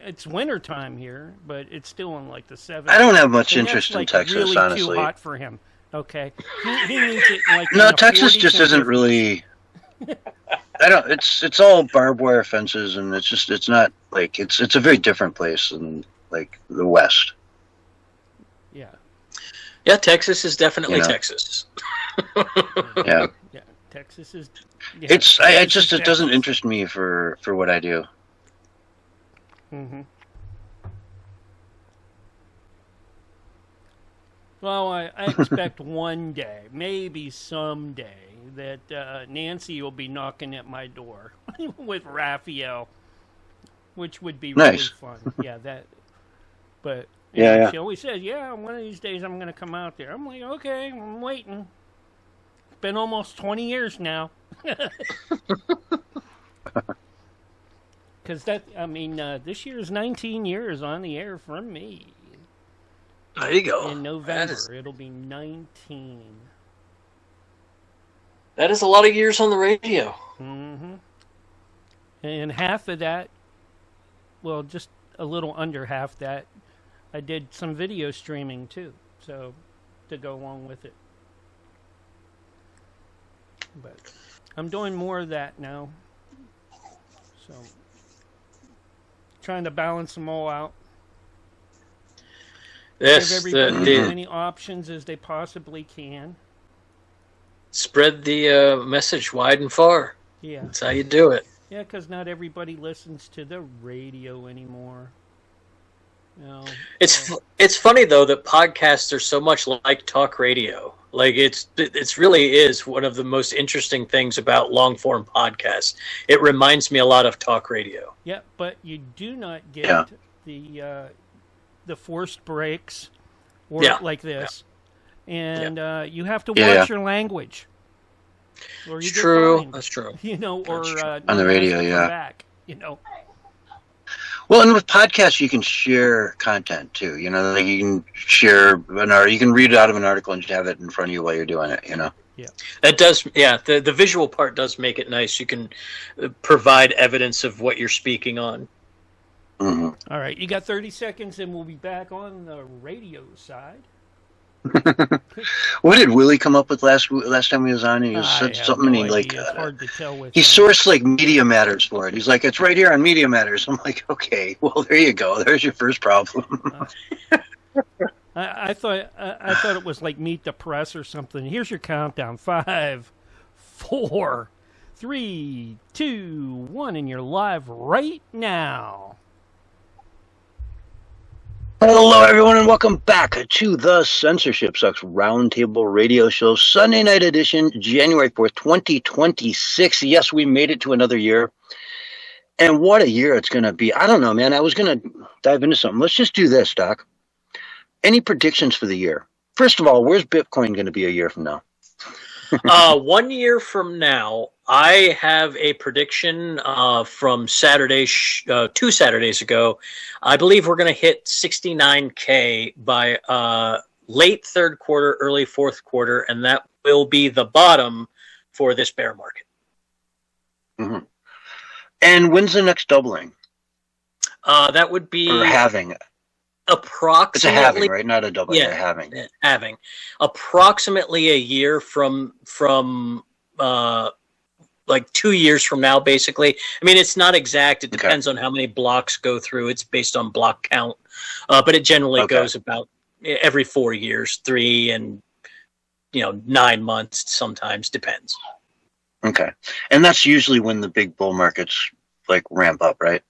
it's winter time here, but it's still in like the 70s. I don't have much interest in Texas, really honestly. Too hot for him. Okay, he needs it like no. Texas just isn't really. It's all barbed wire fences, and it's not like it's a very different place than like the West. Yeah. Yeah, Texas is definitely Texas. Yeah. Yeah, Texas is. Yeah, it doesn't interest me for what I do. Mm-hmm. Well, I expect one day, maybe someday, that Nancy will be knocking at my door with Raphael, which would be really fun. Yeah, that. But she always says, "Yeah, one of these days I'm going to come out there." I'm like, "Okay, I'm waiting." It's been almost 20 years now. Because this year is 19 years on the air from me. There you go. In November, it'll be 19. That is a lot of years on the radio. Mm-hmm. And half of that, well, just a little under half that, I did some video streaming too, so to go along with it. But I'm doing more of that now. So trying to balance them all out. Yes, give everybody as many options as they possibly can. Spread the message wide and far. Yeah. That's how you do it. Yeah, because not everybody listens to the radio anymore. It's funny though that podcasts are so much like talk radio. Like it's really is one of the most interesting things about long form podcasts. It reminds me a lot of talk radio. Yeah, but you do not get the forced breaks or like this, and you have to watch your language. Or It's you get true. fined, That's true. Or On the radio, yeah. Back, Well, and with podcasts, you can share content too. Like you can share you can read it out of an article and just have it in front of you while you're doing it. Yeah, that does. Yeah, the visual part does make it nice. You can provide evidence of what you're speaking on. Mm-hmm. All right, you got 30 seconds, and we'll be back on the radio side. What did Willie come up with last time he was on? He said something, and it's hard to tell with he sourced like Media Matters for it. He's like, it's right here on Media Matters. I'm like, okay, well there you go. There's your first problem. I thought it was like Meet the Press or something. Here's your countdown: 5, 4, 3, 2, 1, and you're live right now. Hello, everyone, and welcome back to the Censorship Sucks Roundtable Radio Show, Sunday night edition, January 4th, 2026. Yes, we made it to another year. And what a year it's going to be. I don't know, man. I was going to dive into something. Let's just do this, Doc. Any predictions for the year? First of all, where's Bitcoin going to be a year from now? 1 year from now, I have a prediction from Saturday, 2 Saturdays ago. I believe we're going to hit 69K by late third quarter, early fourth quarter, and that will be the bottom for this bear market. Mm-hmm. And when's the next doubling? That would be... Or halving. Approximately... It's a halving, right? Not a doubling, a halving. Halving. Approximately a year from like 2 years from now, basically. I mean, it's not exact. It depends on how many blocks go through. It's based on block count. But it generally goes about every 4 years, 3 and 9 months sometimes, depends. Okay. And that's usually when the big bull markets like ramp up, right?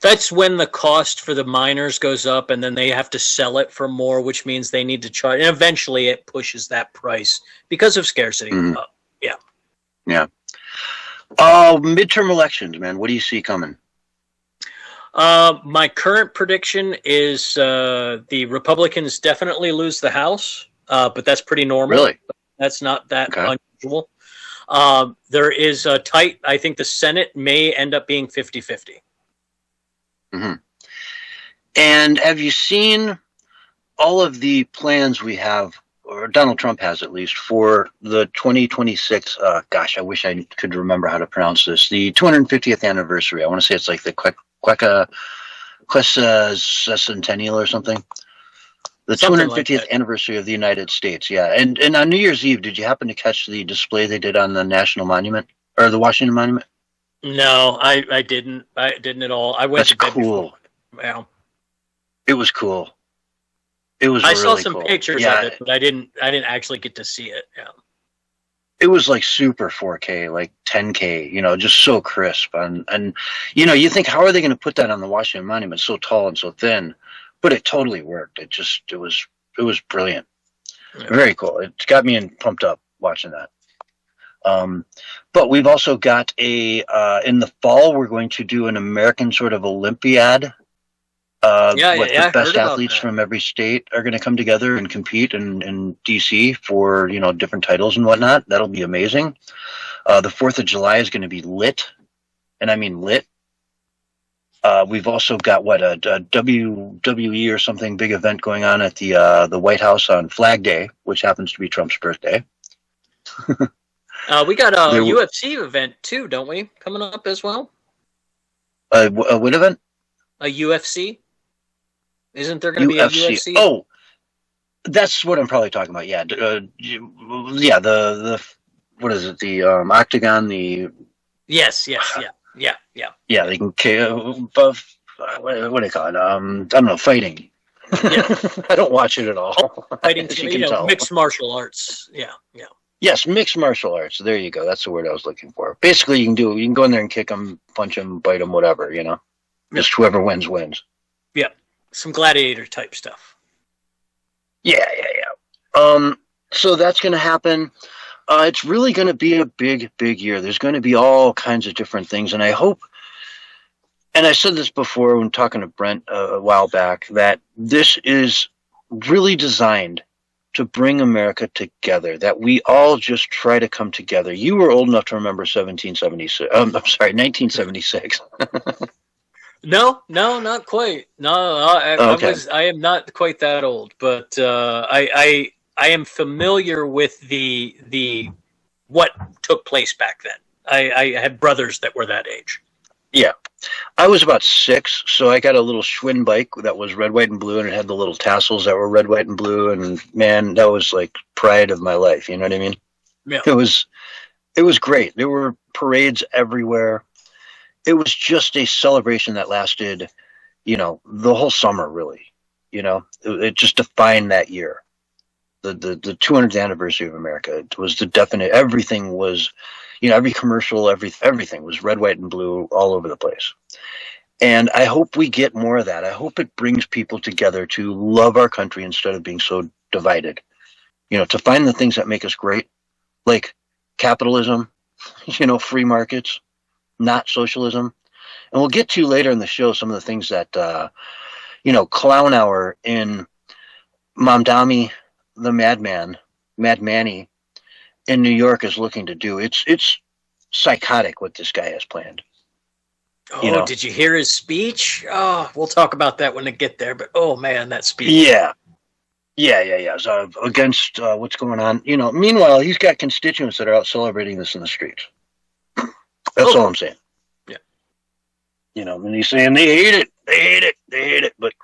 That's when the cost for the miners goes up, and then they have to sell it for more, which means they need to charge. And eventually it pushes that price because of scarcity up. Yeah. Yeah. Midterm elections, man. What do you see coming? My current prediction is the Republicans definitely lose the House, but that's pretty normal. Really? That's not that unusual. There is a tight, I think the Senate may end up being 50-50. Mm-hmm. And have you seen all of the plans we have, or Donald Trump has at least, for the 2026, gosh, I wish I could remember how to pronounce this, the 250th anniversary. I want to say it's like the Quecentennial or something. The 250th anniversary of the United States, yeah. And on New Year's Eve, did you happen to catch the display they did on the National Monument, or the Washington Monument? No, I didn't. I didn't at all. I went to bed before. Yeah. It was cool. It was. I really saw some cool. pictures of it, but I didn't actually get to see it. Yeah. It was like super 4K, like 10K. Just so crisp, and you think, how are they going to put that on the Washington Monument, so tall and so thin? But it totally worked. It was brilliant. Yeah. Very cool. It got me pumped up watching that. But we've also got in the fall, we're going to do an American sort of Olympiad. The best athletes from every state are going to come together and compete in DC for, different titles and whatnot. That'll be amazing. The 4th of July is going to be lit. And I mean lit. We've also got a WWE or something big event going on at the White House on Flag Day, which happens to be Trump's birthday. We got a UFC event too, don't we? Coming up as well. What event? A UFC. Isn't there going to be a UFC? Oh, that's what I'm probably talking about. Yeah, the what is it? The octagon. The yes. Yeah. Yeah, they can. What do you call it? I don't know, fighting. Yeah. I don't watch it at all. Fighting, mixed martial arts. Yeah. Yes, mixed martial arts. There you go. That's the word I was looking for. Basically, you can go in there and kick them, punch them, bite them, whatever. Just whoever wins. Yeah, some gladiator type stuff. Yeah. So that's going to happen. It's really going to be a big year. There's going to be all kinds of different things, and I hope. And I said this before when talking to Brent a while back, that this is really designed to bring America together, that we all just try to come together. You were old enough to remember 1976. No, not quite. No, Okay. I am not quite that old, but I am familiar with the what took place back then. I had brothers that were that age. Yeah. I was about 6, so I got a little Schwinn bike that was red, white, and blue, and it had the little tassels that were red, white, and blue, and man, that was like pride of my life, you know what I mean? Yeah. It was great. There were parades everywhere. It was just a celebration that lasted, the whole summer, really. It just defined that year. The 200th anniversary of America. It was the definite, everything was, every commercial, everything was red, white, and blue all over the place. And I hope we get more of that. I hope it brings people together to love our country instead of being so divided. To find the things that make us great, like capitalism, free markets, not socialism. And we'll get to later in the show some of the things that, Clown Hour in Mamdani, the Mad Manny in New York is looking to do. It's psychotic what this guy has planned. Oh, did you hear his speech? Oh, we'll talk about that when I get there. But oh man, that speech. Yeah. So against what's going on. Meanwhile, he's got constituents that are out celebrating this in the streets. That's all I'm saying. Yeah. And he's saying they hate it. But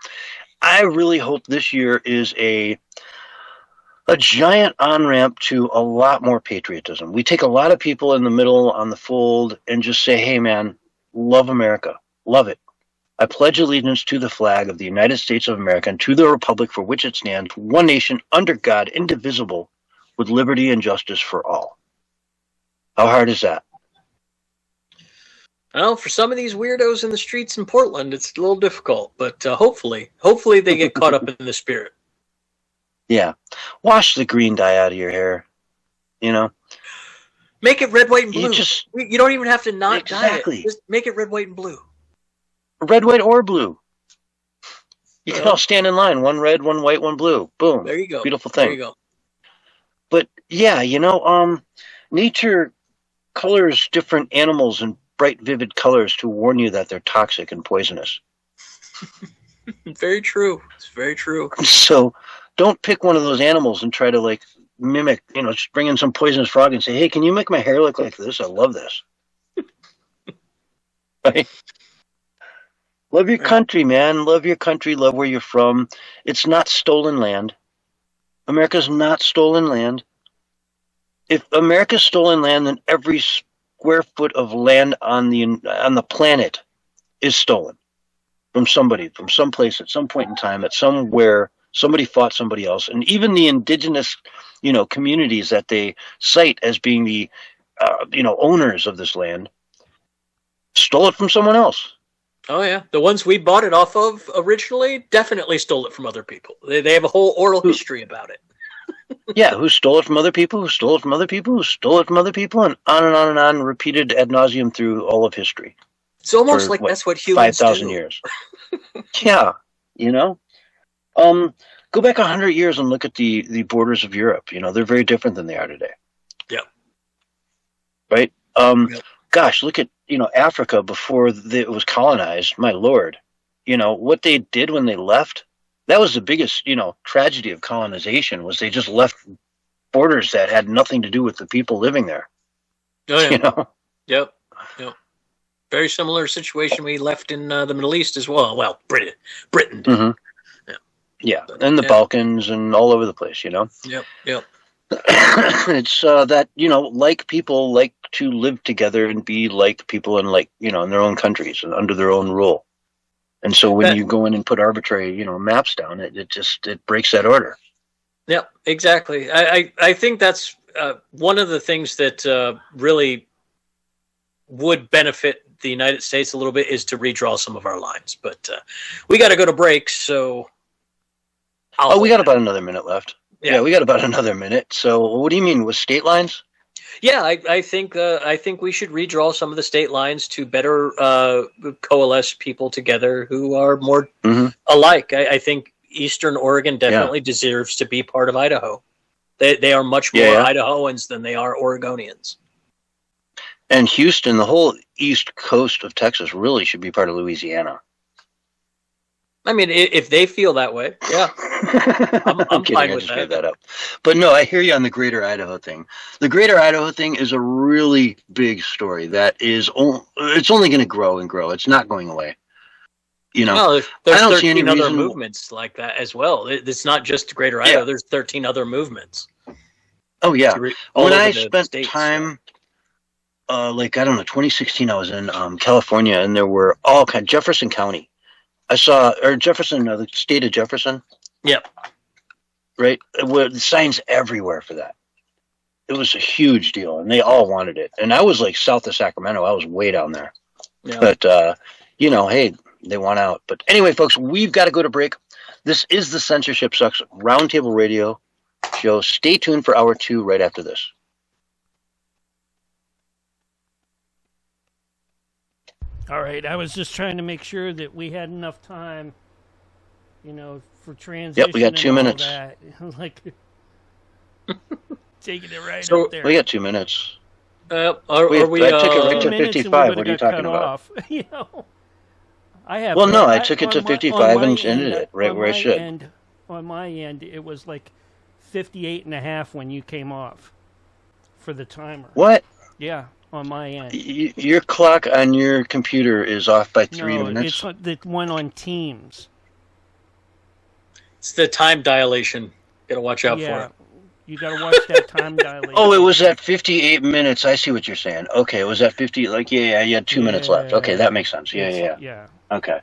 I really hope this year is a giant on-ramp to a lot more patriotism. We take a lot of people in the middle on the fold and just say, hey, man, love America. Love it. I pledge allegiance to the flag of the United States of America and to the republic for which it stands, one nation, under God, indivisible, with liberty and justice for all. How hard is that? Well, for some of these weirdos in the streets in Portland, it's a little difficult, but hopefully they get caught up in the spirit. Yeah. Wash the green dye out of your hair, Make it red, white, and blue. You You don't even have to not exactly. dye it. Just make it red, white, and blue. Red, white, or blue. You can all stand in line. One red, one white, one blue. Boom. There you go. Beautiful thing. There you go. But yeah, nature colors different animals in bright, vivid colors to warn you that they're toxic and poisonous. Very true. It's very true. So don't pick one of those animals and try to mimic, just bring in some poisonous frog and say, hey, can you make my hair look like this? I love this. Right? Love your country, man. Love your country. Love where you're from. It's not stolen land. America's not stolen land. If America's stolen land, then every square foot of land on the planet is stolen from somebody, from someplace at some point in time, at somewhere somebody fought somebody else. And even the indigenous, communities that they cite as being the, owners of this land, stole it from someone else. Oh, yeah. The ones we bought it off of originally definitely stole it from other people. They have a whole oral history about it. Yeah, who stole it from other people, who stole it from other people, who stole it from other people, and on, repeated ad nauseum through all of history. It's almost like that's what humans 5,000 do. years. Yeah, go back 100 years and look at the borders of Europe. They're very different than they are today. Yeah. Right? Yep. Gosh, look at, Africa before it was colonized. My Lord. What they did when they left, that was the biggest, tragedy of colonization, was they just left borders that had nothing to do with the people living there. Oh, yeah. Yep. Very similar situation we left in the Middle East as well. Well, Britain did. Mm-hmm. Yeah, and the Balkans and all over the place, Yep. It's that, like people like to live together and be like people in in their own countries and under their own rule. And so when you go in and put arbitrary, maps down, it breaks that order. Yeah, exactly. I think that's one of the things that really would benefit the United States a little bit is to redraw some of our lines. But we got to go to break, so... we got about another minute left. Yeah, we got about another minute. So what do you mean, with state lines? Yeah, I think we should redraw some of the state lines to better coalesce people together who are more alike. I think Eastern Oregon definitely deserves to be part of Idaho. They are much more Idahoans than they are Oregonians. And Houston, the whole east coast of Texas, really should be part of Louisiana. I mean, if they feel that way, yeah. I'm kidding, fine I with just made that. that up. But no, I hear you on the Greater Idaho thing. The Greater Idaho thing is a really big story that is it's only going to grow and grow. It's not going away. You know, No, there's I don't see any 13 other reason- movements like that as well. It's not just Greater Idaho. There's 13 other movements. Oh yeah. All When over I the spent states. time, 2016, I was in California, and there were all kinds. Jefferson County. I saw, or Jefferson, the state of Jefferson. Yep. Right, with signs everywhere for that. It was a huge deal, and they all wanted it. And I was like south of Sacramento. I was way down there. Yeah. But hey, they want out. But anyway, folks, we've got to go to break. This is the Censorship Sucks Roundtable Radio Show. Stay tuned for hour 2 right after this. All right, I was just trying to make sure that we had enough time, for transition. Yep, we got 2 minutes. That. Like, taking it right So- up there. We got 2 minutes. Are I we? took it right to minutes and we 55. would've What are you got talking cut about? off. I have. Well, no, I took it to on 55 my and ended end- it right on where I my should. end- on my end, it was like 58.5 when you came off for the timer. What? Yeah, on my end. Your clock on your computer is off by 3 minutes? It's the one on Teams. It's the time dilation. Gotta watch out for Yeah, it. you got to watch that time dilation. Oh, it was at 58 minutes. I see what you're saying. Okay, it was at 50. Like, yeah, you had 2 minutes left. Okay, that makes sense. Yeah. Okay.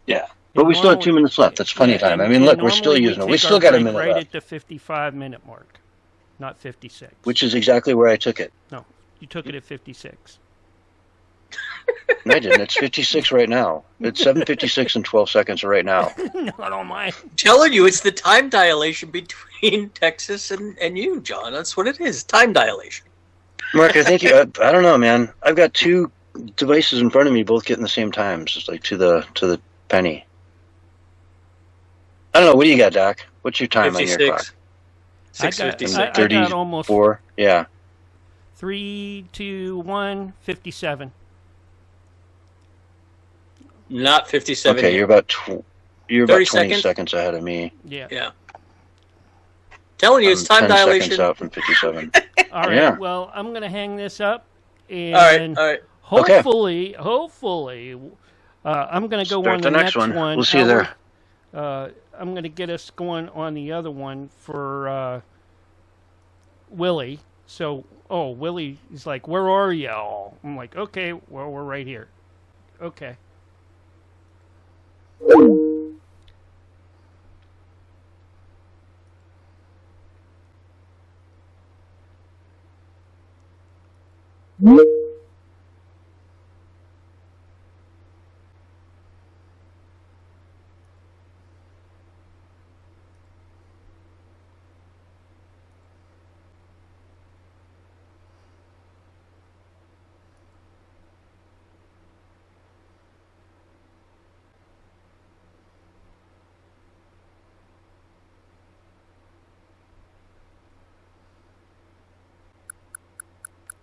Yeah. But we still have 2 minutes left. That's plenty of time. I mean, look, we're still using it. We still got a minute right left. at the 55-minute mark, not 56. Which is exactly where I took it. No, you took it at 56. No, I didn't. It's 56 right now. It's 7:56 and 12 seconds right now. Not on my. I'm telling you, it's the time dilation between Texas and you, John. That's what it is. Time dilation. Mark, I think I don't know, man. I've got 2 devices in front of me, both getting the same times. It's like to the penny. I don't know. What do you got, Doc? What's your time on your clock? 6:56. I got 34. almost Yeah. 3, 2, 1, 57. Not 57. Okay, yet. you're about 30 20 seconds? seconds ahead of me. Yeah. Yeah. Telling you, it's I'm time 10 dilation. seconds out from 57. All right. Yeah. Well, I'm gonna hang this up, and All right. hopefully, I'm gonna go Start on the next one. We'll see you there. I'm gonna get us going on the other one for Willie. So, Willie is like, "Where are y'all?" I'm like, "Okay, well, we're right here." Okay.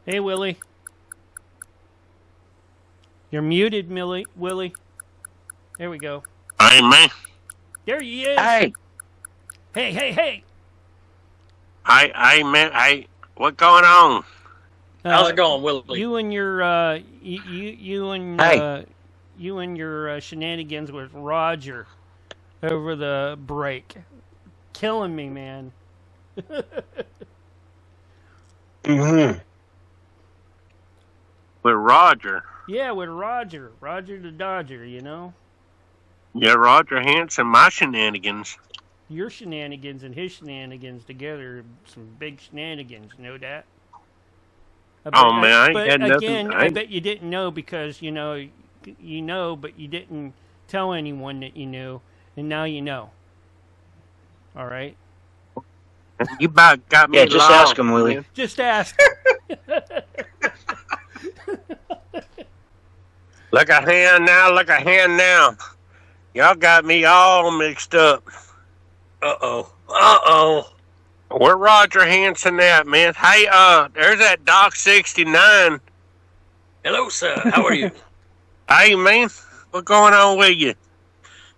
Hey, Willie. You're muted, Willie. There we go. Hey, man. There he is. Hey. Hey. Hey, man. Hey, what's going on? How's it going, Willie? You and your you and your shenanigans with Roger over the break, killing me, man. Mm-hmm. With Roger. Yeah, with Roger the Dodger. Yeah, Roger Hanson, my shenanigans. Your shenanigans and his shenanigans together, some big shenanigans. You know that? Man, I ain't but had nothing. again, I bet you didn't know because you know, but you didn't tell anyone that you knew, and now you know. All right. You about got me Yeah, just lost, ask him, Willie. man. Just ask. Look a hand now. Y'all got me all mixed up. Uh-oh. Where Roger Hanson at, man? Hey, there's that Doc 69. Hello, sir. How are you? Hey, man. What's going on with you?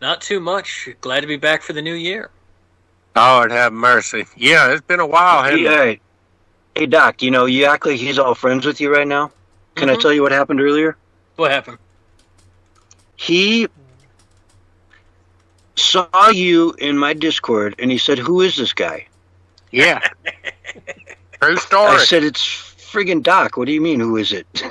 Not too much. Glad to be back for the new year. Lord have mercy. Yeah, it's been a while, hasn't it? Hey, Doc, you act like he's all friends with you right now. Can I tell you what happened earlier? What happened? He saw you in my Discord, and he said, "Who is this guy?" Yeah. True story. I said, "It's friggin' Doc. What do you mean, who is it?"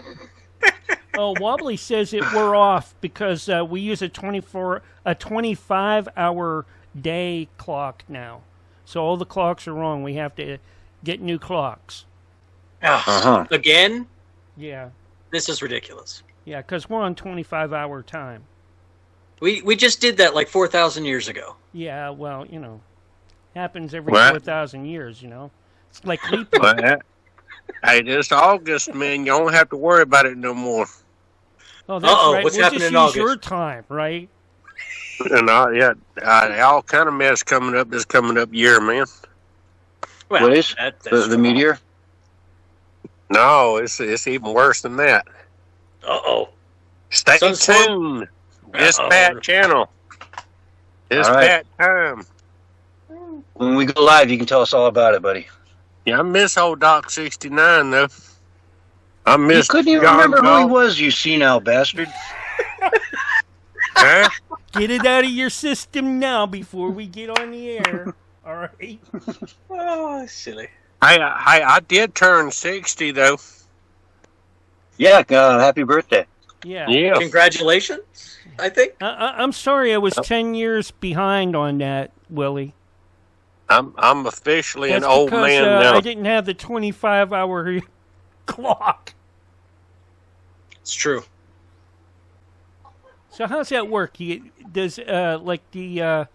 Oh, Wobbly says that we're off because we use a 25-hour day clock now. So all the clocks are wrong. We have to get new clocks. Again? Yeah. This is ridiculous. Yeah, because we're on 25-hour time. We just did that like 4,000 years ago. Yeah, well, happens every 4,000 years, It's like leap year. Hey, this August, man, you don't have to worry about it no more. Oh, that's right. What's we'll happening just in use August? your time, right? And all kind of mess coming up this coming up year, man. Well, What is? that's The meteor? No, it's even worse than that. Uh-oh. Stay Sunstorm? tuned. Dispatch channel. Dispatch time. When we go live, you can tell us all about it, buddy. Yeah, I miss old Doc 69, though. I miss You couldn't even John remember who he Galt. was, you senile bastard. Huh? Get it out of your system now before we get on the air. All right? Oh, silly. I did turn 60, though. Yeah, happy birthday. Yeah. Yeah. Congratulations, I think. I'm sorry I was 10 years behind on that, Willie. I'm officially That's an old because, man now. I didn't have the 25-hour clock. It's true. So how's that work? Does like the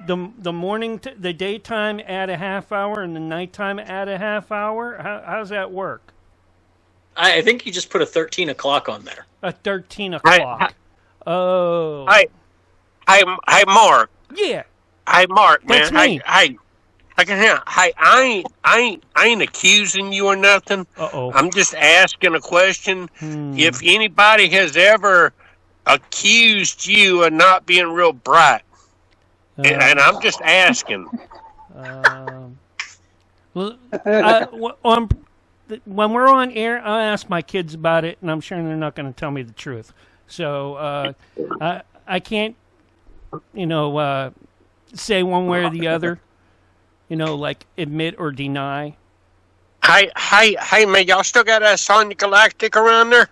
morning, the daytime add a half hour and the nighttime add a half hour? How's that work? I think you just put a 13 o'clock on there. A 13 o'clock. Oh. Hey, Mark. Yeah. Hey, Mark, man. That's me. Hey, I can hear. Hey, I ain't accusing you or nothing. Uh-oh. I'm just asking a question. If anybody has ever accused you of not being real bright, and I'm just asking. Well, when we're on air, I'll ask my kids about it, and I'm sure they're not going to tell me the truth. So I can't, say one way or the other. Like admit or deny. Hey, man, y'all still got that Sonya Galactic around there?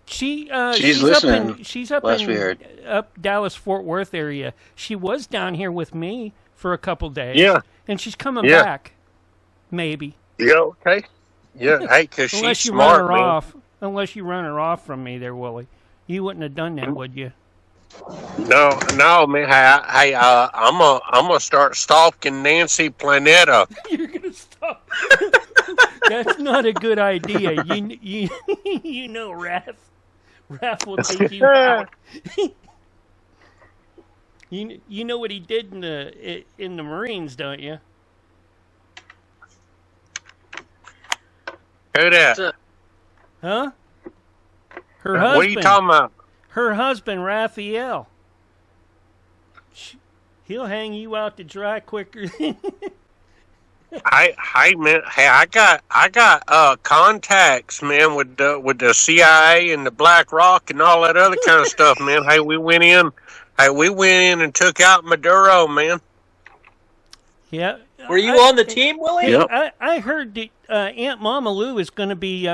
She's listening. She's up last we in heard. up Dallas Fort Worth area. She was down here with me for a couple days. Yeah. And she's coming back. Maybe. Yeah, okay. Yeah, hey, because she's Unless you smart, run her man. off. Unless you run her off from me there, Willie. You wouldn't have done that, would you? No, man. Hey, I'm gonna start stalking Nancy Planeta. You're gonna stop. That's not a good idea. You know, Raph will take you out. You know what he did in the Marines, don't you? Who that? Huh? Her husband. What are you talking about? Her husband, Raphael. He'll hang you out to dry quicker. Hey, man. Hey, I got contacts, man, with the CIA and the Black Rock and all that other kind of stuff, man. Hey, we went in and took out Maduro, man. Yeah. Were you on the team, Willie? Yep. I heard that Aunt Mama Lou is going to be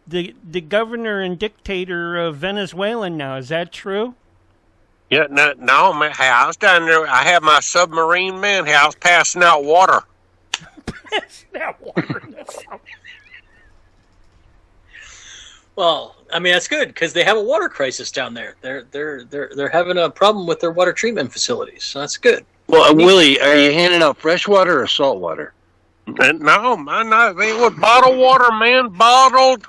the governor and dictator of Venezuela now. Is that true? Yeah, no, man. Hey, I was down there. I had my submarine, man. Hey, I was passing out water. Well, I mean that's good because they have a water crisis down there. They're having a problem with their water treatment facilities, so that's good. Well, Willie, are you handing out fresh water or salt water? No, man, no, it was bottled water, man. Bottled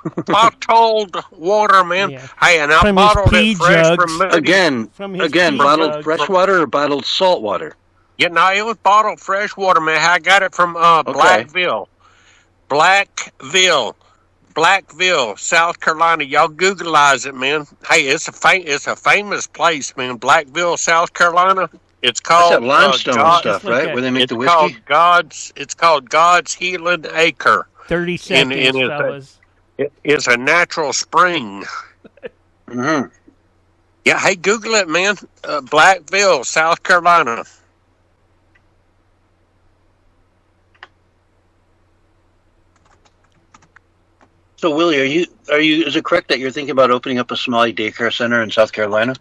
water, man. Yeah. Hey, and I From his bottled pee it fresh jugs. from Moody. From his Again, pee bottled jugs. fresh water or bottled salt water? Yeah, no, it was bottled fresh water, man. I got it from Blackville, South Carolina. Y'all Googleize it, man. Hey, it's a famous place, man. Blackville, South Carolina. It's called That's that limestone and stuff, right? Where they make the whiskey? It's called God's Healing Acre. 30 seconds, fellas. It's a natural spring. Mm-hmm. Yeah, hey, Google it, man. Blackville, South Carolina. So, Willie, is it correct that you're thinking about opening up a Somali daycare center in South Carolina?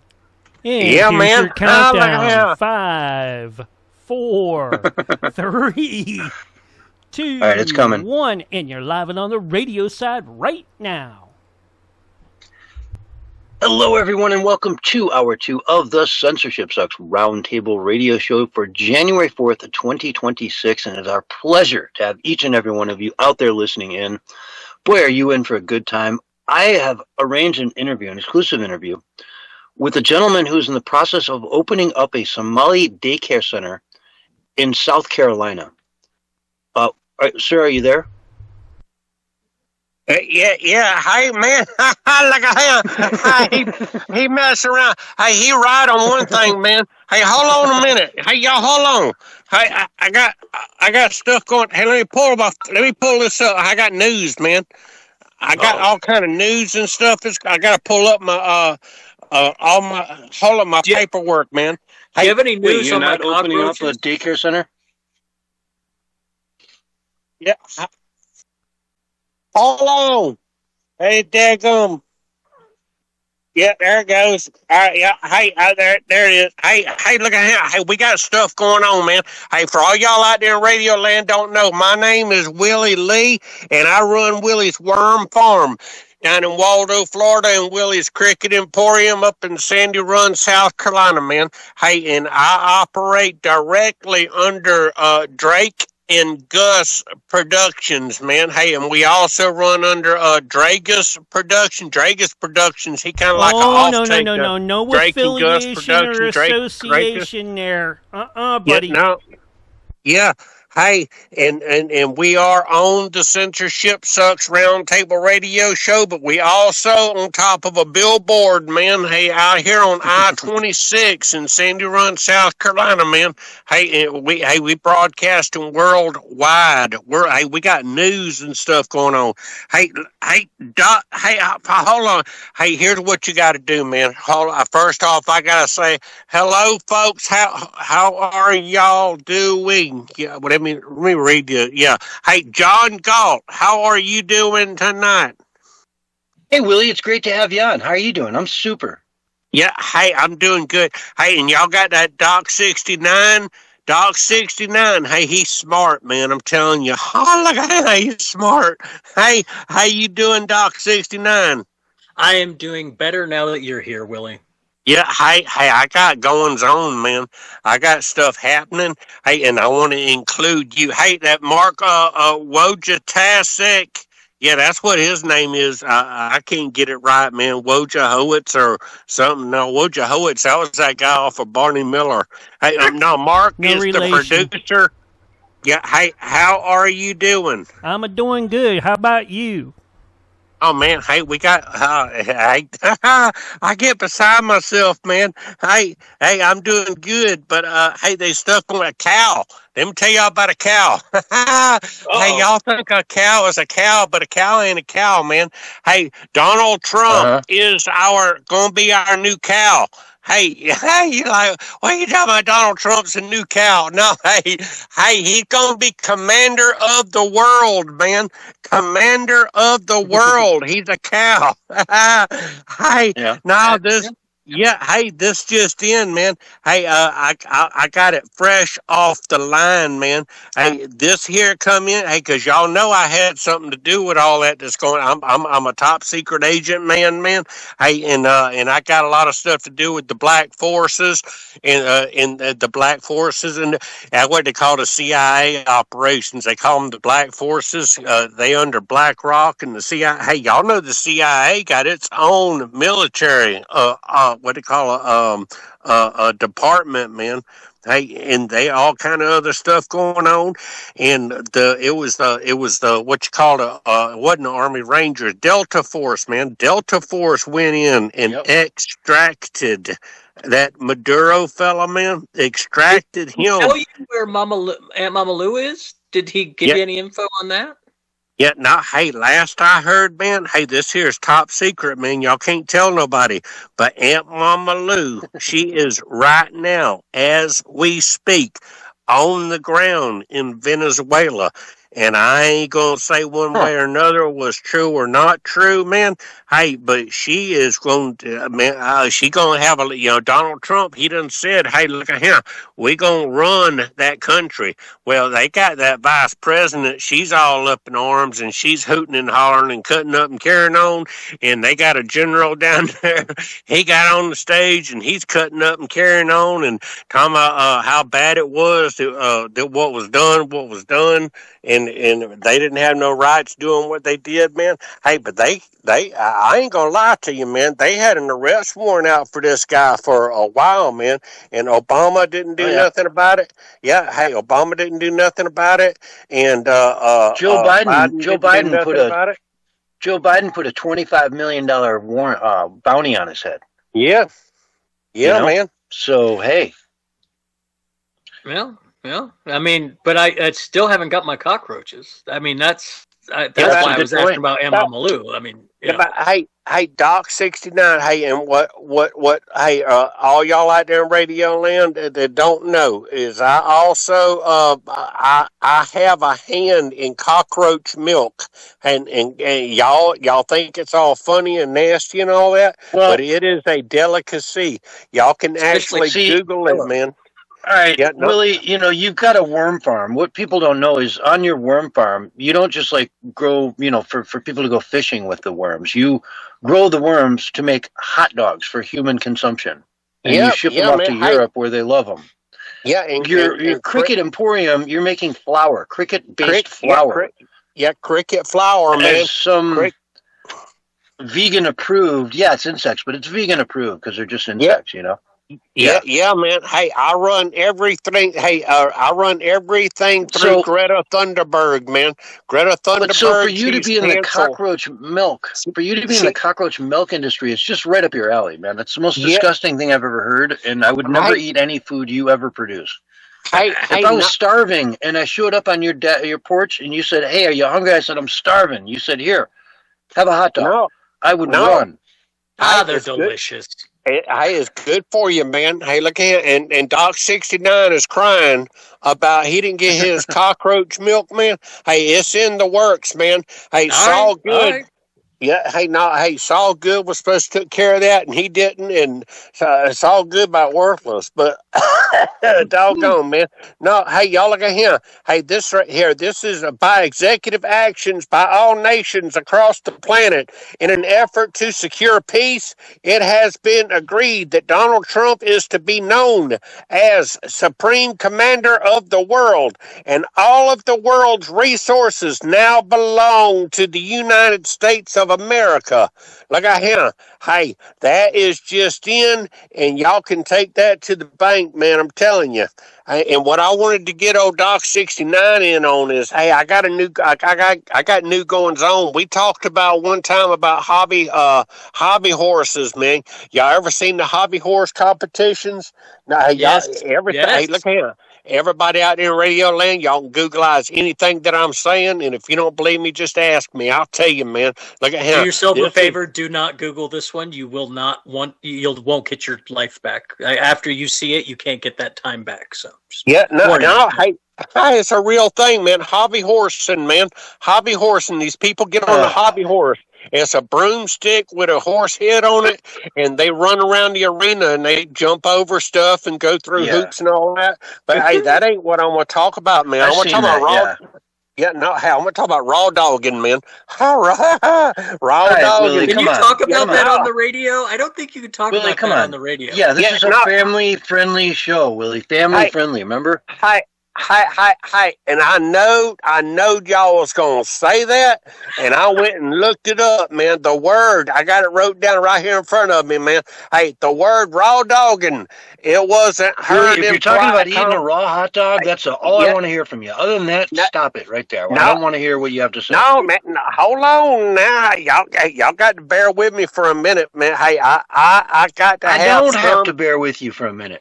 And Yeah, here's man. Your countdown. Yeah. 5, 4, 3, 2, All right, it's coming. 1, and you're live and on the radio side right now. Hello, everyone, and welcome to Hour 2 of the Censorship Sucks Roundtable Radio Show for January 4th, 2026, and it's our pleasure to have each and every one of you out there listening in. Boy, are you in for a good time. I have arranged an exclusive interview, with a gentleman who's in the process of opening up a Somali daycare center in South Carolina. Sir, are you there? Yeah. Hey, man. Look at him. He mess around. Hey, he right on one thing, man. Hey, hold on a minute. Hey, y'all, hold on. Hey, I got stuff going. Hey, let me pull this up. I got news, man. I got all kind of news and stuff. I got to pull up my my paperwork, man. Do you have any news you're on my not opening up a cockroaches? daycare center? Yeah. Hold on. Hey, daggum. Yeah, there it goes. All right, yeah. Hey, there it is. Hey, look at him. Hey, we got stuff going on, man. Hey, for all y'all out there in Radio Land don't know, my name is Willie Lee, and I run Willie's Worm Farm down in Waldo, Florida, and Willie's Cricket Emporium up in Sandy Run, South Carolina, man. Hey, and I operate directly under Drake and Gus Productions, man. Hey, and we also run under Dragus Productions. He kind of like No Drake and Gus affiliation or Productions. association there. Buddy. Yeah, no. Yeah. Hey, and we are on the Censorship Sucks Roundtable Radio Show, but we also on top of a billboard, man. Hey, out here on I-26 in Sandy Run, South Carolina, man. Hey, we broadcasting worldwide. We got news and stuff going on. Hold on. Hey, here's what you got to do, man. First off, I gotta say hello, folks. How are y'all doing? Yeah, let me read you. Yeah. Hey, John Galt, how are you doing tonight? Hey, Willie, it's great to have you on. How are you doing? I'm super. Yeah. Hey, I'm doing good. Hey, and y'all got that Doc 69? Doc 69. Hey, he's smart, man. I'm telling you. Oh, look at him. He's smart. Hey, how you doing, Doc 69? I am doing better now that you're here, Willie. Yeah, hey, I got goings on, man. I got stuff happening. Hey, and I want to include you. Hey, that Mark Wojciechowski. Yeah, that's what his name is. I can't get it right, man. Wojciechowski or something. No, Wojciechowski. That was that guy off of Barney Miller. Hey, no, Mark No is relation. the producer. Yeah, hey, how are you doing? I'm doing good. How about you? Oh, man, hey, we got, I get beside myself, man. Hey, I'm doing good, but, hey, they stuck on a cow. Let me tell y'all about a cow. Hey, y'all think a cow is a cow, but a cow ain't a cow, man. Hey, Donald Trump is gonna be our new cow. Hey, you're like, what are you talking about? Donald Trump's a new cow. No, hey, he's going to be commander of the world, man. Commander of the world. He's a cow. Hey, Yeah. now Yeah, hey, this just in, man. Hey, I got it fresh off the line, man. Hey, this here come in, hey, because y'all know I had something to do with all that that's going. I'm a top secret agent, man. Hey, and I got a lot of stuff to do with the Black Forces and the Black Forces and what they call the CIA operations. They call them the Black Forces. They under BlackRock and the CIA. Hey, y'all know the CIA got its own military. What they call a department, man. Hey, and they all kind of other stuff going on, and it was the what you call it wasn't the Army Rangers, Delta Force, man. Delta Force went in and extracted that Maduro fella, man. Extracted him. Tell you where Aunt Mama Lou is? Did he give you any info on that? Yeah, now, hey, last I heard, man, hey, this here's top secret, man. Y'all can't tell nobody. But Aunt Mama Lou, she is right now, as we speak, on the ground in Venezuela. And I ain't going to say one way or another was true or not true, man. Hey, but she is going to, man, she going to have Donald Trump, he done said, hey, look at him. We going to run that country. Well, they got that vice president. She's all up in arms and she's hooting and hollering and cutting up and carrying on. And they got a general down there. He got on the stage and he's cutting up and carrying on and talking about how bad it was, that what was done. And they didn't have no rights doing what they did, man. Hey, but I ain't gonna lie to you, man. They had an arrest warrant out for this guy for a while, man. And Obama didn't do nothing about it. Yeah, hey, Obama didn't do nothing about it. And Joe Biden put a $25 million warrant bounty on his head. Yeah, man. So hey, well, I mean, but I still haven't got my cockroaches. I mean, that's why I was asking about Aunt Mama Lou. I mean, but hey, Doc 69. Hey, and what? Hey, all y'all out there in Radio Land that don't know is I also I have a hand in cockroach milk, and y'all think it's all funny and nasty and all that, but it is a delicacy. Y'all can actually Google it, man. All right, Willie, you've got a worm farm. What people don't know is on your worm farm, you don't just grow, for people to go fishing with the worms. You grow the worms to make hot dogs for human consumption. And you ship them up to Europe where they love them. Yeah, and your Cricket Emporium, you're making flour, cricket-based flour. Cricket flour, man. Some vegan approved. Yeah, it's insects, but it's vegan approved because they're just insects, Yeah, man. Hey, I run everything. Hey, I run everything through Greta Thunberg, man. Greta Thunberg. But so for you to be in the cockroach milk industry, it's just right up your alley, man. That's the most disgusting thing I've ever heard, and I would never eat any food you ever produce. If I was starving and I showed up on your porch and you said, "Hey, are you hungry?" I said, "I'm starving." You said, "Here, have a hot dog." No, I would run. They're delicious. Hey, it's good for you, man. Hey, look at it. And Doc 69 is crying about he didn't get his cockroach milk, man. Hey, it's in the works, man. Hey, Saul Good. Yeah, hey, Saul Good was supposed to take care of that, and he didn't, and it's all good about worthless, but doggone, man. No, hey, y'all look at him. Hey, this right here, this is by executive actions by all nations across the planet in an effort to secure peace. It has been agreed that Donald Trump is to be known as Supreme Commander of the world, and all of the world's resources now belong to the United States of America. Look at him. Hey, that is just in, and y'all can take that to the bank, man. I'm telling you. And what I wanted to get old Doc 69 in on is, hey, I got new goings on. We talked about one time about hobby horses, man. Y'all ever seen the hobby horse competitions? No, everything. Hey, look here. Everybody out there in Radio Land, y'all can Googleize anything that I'm saying, and if you don't believe me, just ask me. I'll tell you, man. Look at him. Do yourself a favor. Do not Google this one. You will not won't get your life back. After you see it, you can't get that time back. So hey, it's a real thing, man. Hobby horsing, man. Hobby horsing. These people get on the hobby horse. It's a broomstick with a horse head on it, and they run around the arena and they jump over stuff and go through hoops and all that. But hey, that ain't what I want to talk about, man. I want to talk about raw. Yeah, no, hey, I'm going to talk about raw dogging, man. Raw dogging. Can you talk about that on the radio? I don't think you can talk about that on the radio. Yeah, this is a family-friendly show, Willie. Family-friendly, remember? Hi. And I know y'all was going to say that, and I went and looked it up, man. The word, I got it wrote down right here in front of me, man. Hey, the word raw dogging, it wasn't heard. If you're talking about eating a raw hot dog, that's all I want to hear from you. Other than that, stop it right there. I don't want to hear what you have to say. No, man, hold on now. Y'all got to bear with me for a minute, man. Hey, I got to I don't have to bear with you for a minute.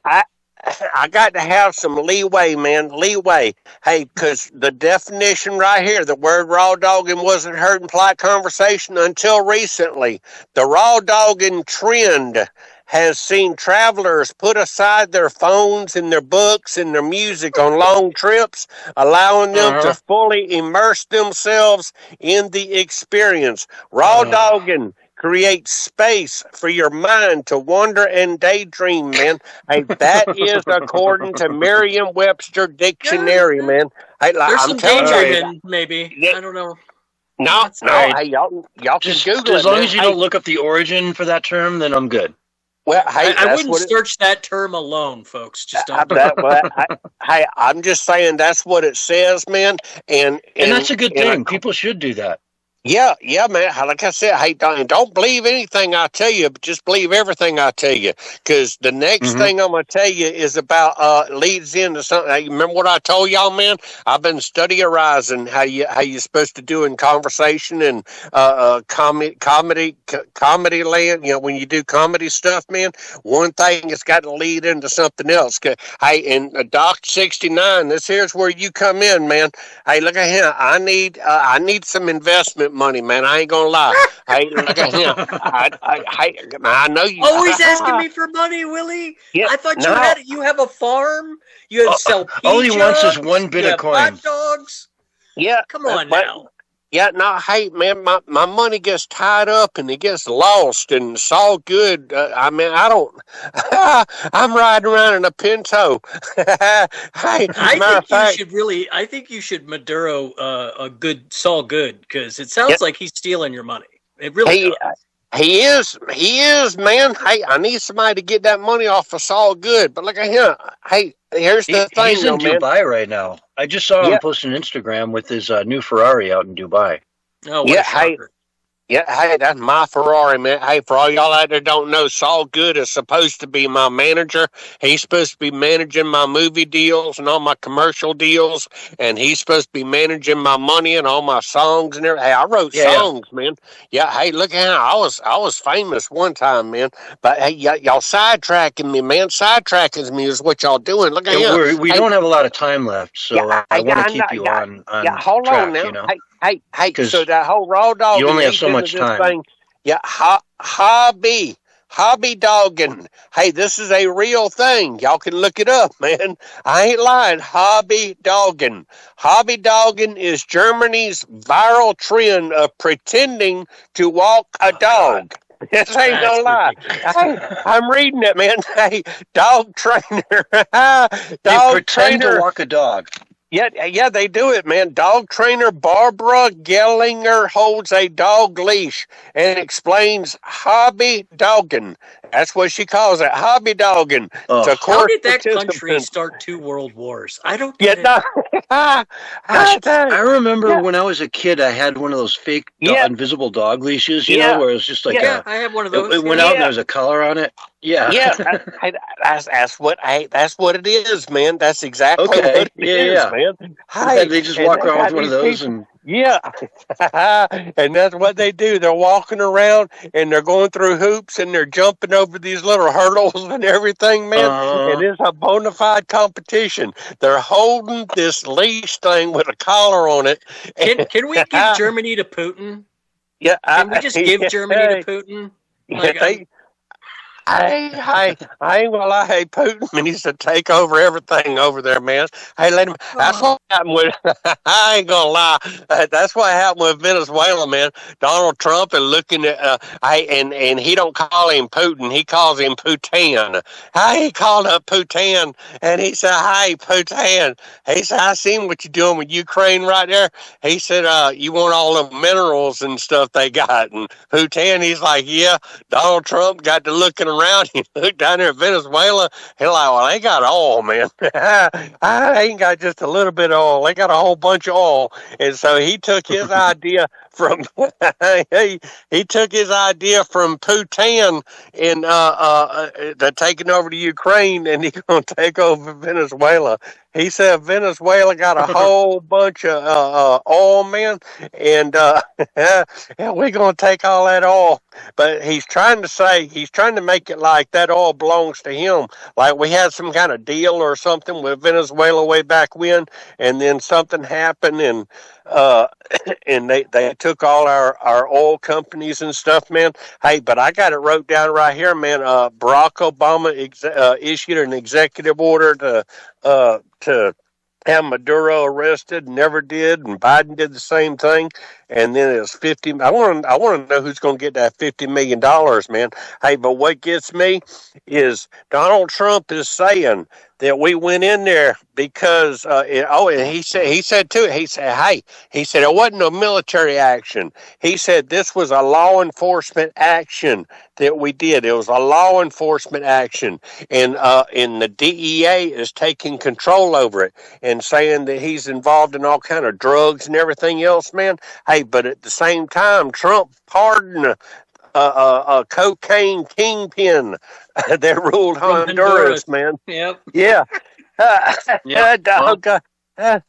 I got to have some leeway, man. Leeway. Hey, because the definition right here, the word raw dogging wasn't heard in polite conversation until recently. The raw dogging trend has seen travelers put aside their phones and their books and their music on long trips, allowing them to fully immerse themselves in the experience. Raw dogging create space for your mind to wander and daydream, man. Hey, that is according to Merriam-Webster dictionary, man. Hey, there's some danger in maybe. I don't know. No. Hey, y'all just can Google it. As long as you don't look up the origin for that term, then I'm good. Well, hey, I wouldn't search that term alone, folks. Just don't. Hey, I'm just saying that's what it says, man. And that's a good thing. People should do that. Yeah, man. Like I said, hey, don't believe anything I tell you, but just believe everything I tell you. Because the next thing I'm going to tell you is about leads into something. Hey, remember what I told y'all, man? I've been studiorizing how you're supposed to do in conversation and comedy land. You know, when you do comedy stuff, man, one thing it's got to lead into something else. Hey, in Doc 69, this here's where you come in, man. Hey, look at here. I need some investment money, man. I ain't gonna lie. Hey, look at him. I know you always asking me for money, Willie. Yeah, I thought you have a farm. You had sell pizza. All he wants is one bit of coin. Hot dogs. Yeah, come on now. Yeah, no, hey, man, my money gets tied up and it gets lost, and it's all good. I mean, I don't. I'm riding around in a Pinto. Hey, I think you should Maduro a good Saul Good, because it sounds like he's stealing your money. It really does. He is, man. Hey, I need somebody to get that money off of Saul Good. But look at him. Hey, here's the thing, he's in Dubai right now. I just saw him post an Instagram with his new Ferrari out in Dubai. Oh, what a shocker. Hey, that's my Ferrari, man. Hey, for all y'all out there don't know, Saul Good is supposed to be my manager. He's supposed to be managing my movie deals and all my commercial deals, and he's supposed to be managing my money and all my songs and everything. Hey, I wrote songs, man. Yeah, hey, look at how I was famous one time, man. But hey, y'all sidetracking me, man. Sidetracking me is what y'all doing. Look at him. We don't have a lot of time left, so I want to keep you on hold track, on now. You know? Hey, so that whole raw dog. You only have so much time. Hobby dogging. Hey, this is a real thing. Y'all can look it up, man. I ain't lying. Hobby dogging. Hobby dogging is Germany's viral trend of pretending to walk a dog. This ain't no lie. Hey, I'm reading it, man. Hey, dog trainer. They pretend to walk a dog. Yeah, they do it, man. Dog trainer Barbara Gellinger holds a dog leash and explains hobby dogging. That's what she calls it, hobby dogging. How did that country start 2 world wars? I don't get it. I remember when I was a kid, I had one of those fake invisible dog leashes, you know, where it was just like I have one of those. It went out and there was a collar on it. Yeah. That's what it is, man. That's exactly what it is, man. Hey, they just walk around with one of those and and that's what they do. They're walking around and they're going through hoops and they're jumping over these little hurdles and everything, man. And it's a bona fide competition. They're holding this leash thing with a collar on it. Can we give Germany to Putin? Yeah, can we just give Germany to Putin? I ain't gonna lie. Hey, Putin needs to take over everything over there, man. Hey, let him. That's what happened with. I ain't gonna lie. That's what happened with Venezuela, man. Donald Trump is looking at. And he don't call him Putin. He calls him Putin. He called up Putin, and he said, "Hey, Putin." He said, "I seen what you're doing with Ukraine right there." He said, "You want all the minerals and stuff they got?" And Putin, he's like, "Yeah." Donald Trump got to looking around. He looked down there at Venezuela. He's like, "Well, they got oil, man. I ain't got just a little bit of oil. They got a whole bunch of oil." And so he took his idea from he took his idea from Putin in the taking over to Ukraine, and he's gonna take over Venezuela. He said Venezuela got a whole bunch of oil, man, and yeah, we're gonna take all that oil. But he's trying to make it like that oil belongs to him. Like we had some kind of deal or something with Venezuela way back when, and then something happened, and and they took all our oil companies and stuff, man. Hey, but I got it wrote down right here, man. Barack Obama issued an executive order to have Maduro arrested, never did, and Biden did the same thing. And then it was 50. I want to know who's going to get that $50 million, man. Hey, but what gets me is Donald Trump is saying that we went in there because and he said too. He said, "Hey," he said, "it wasn't a military action." He said this was a law enforcement action that we did. It was a law enforcement action, and the DEA is taking control over it and saying that he's involved in all kind of drugs and everything else, man. Hey, but at the same time, Trump pardoned a cocaine kingpin that ruled Honduras, man. Yep. Yeah. Yeah. Dog, yeah,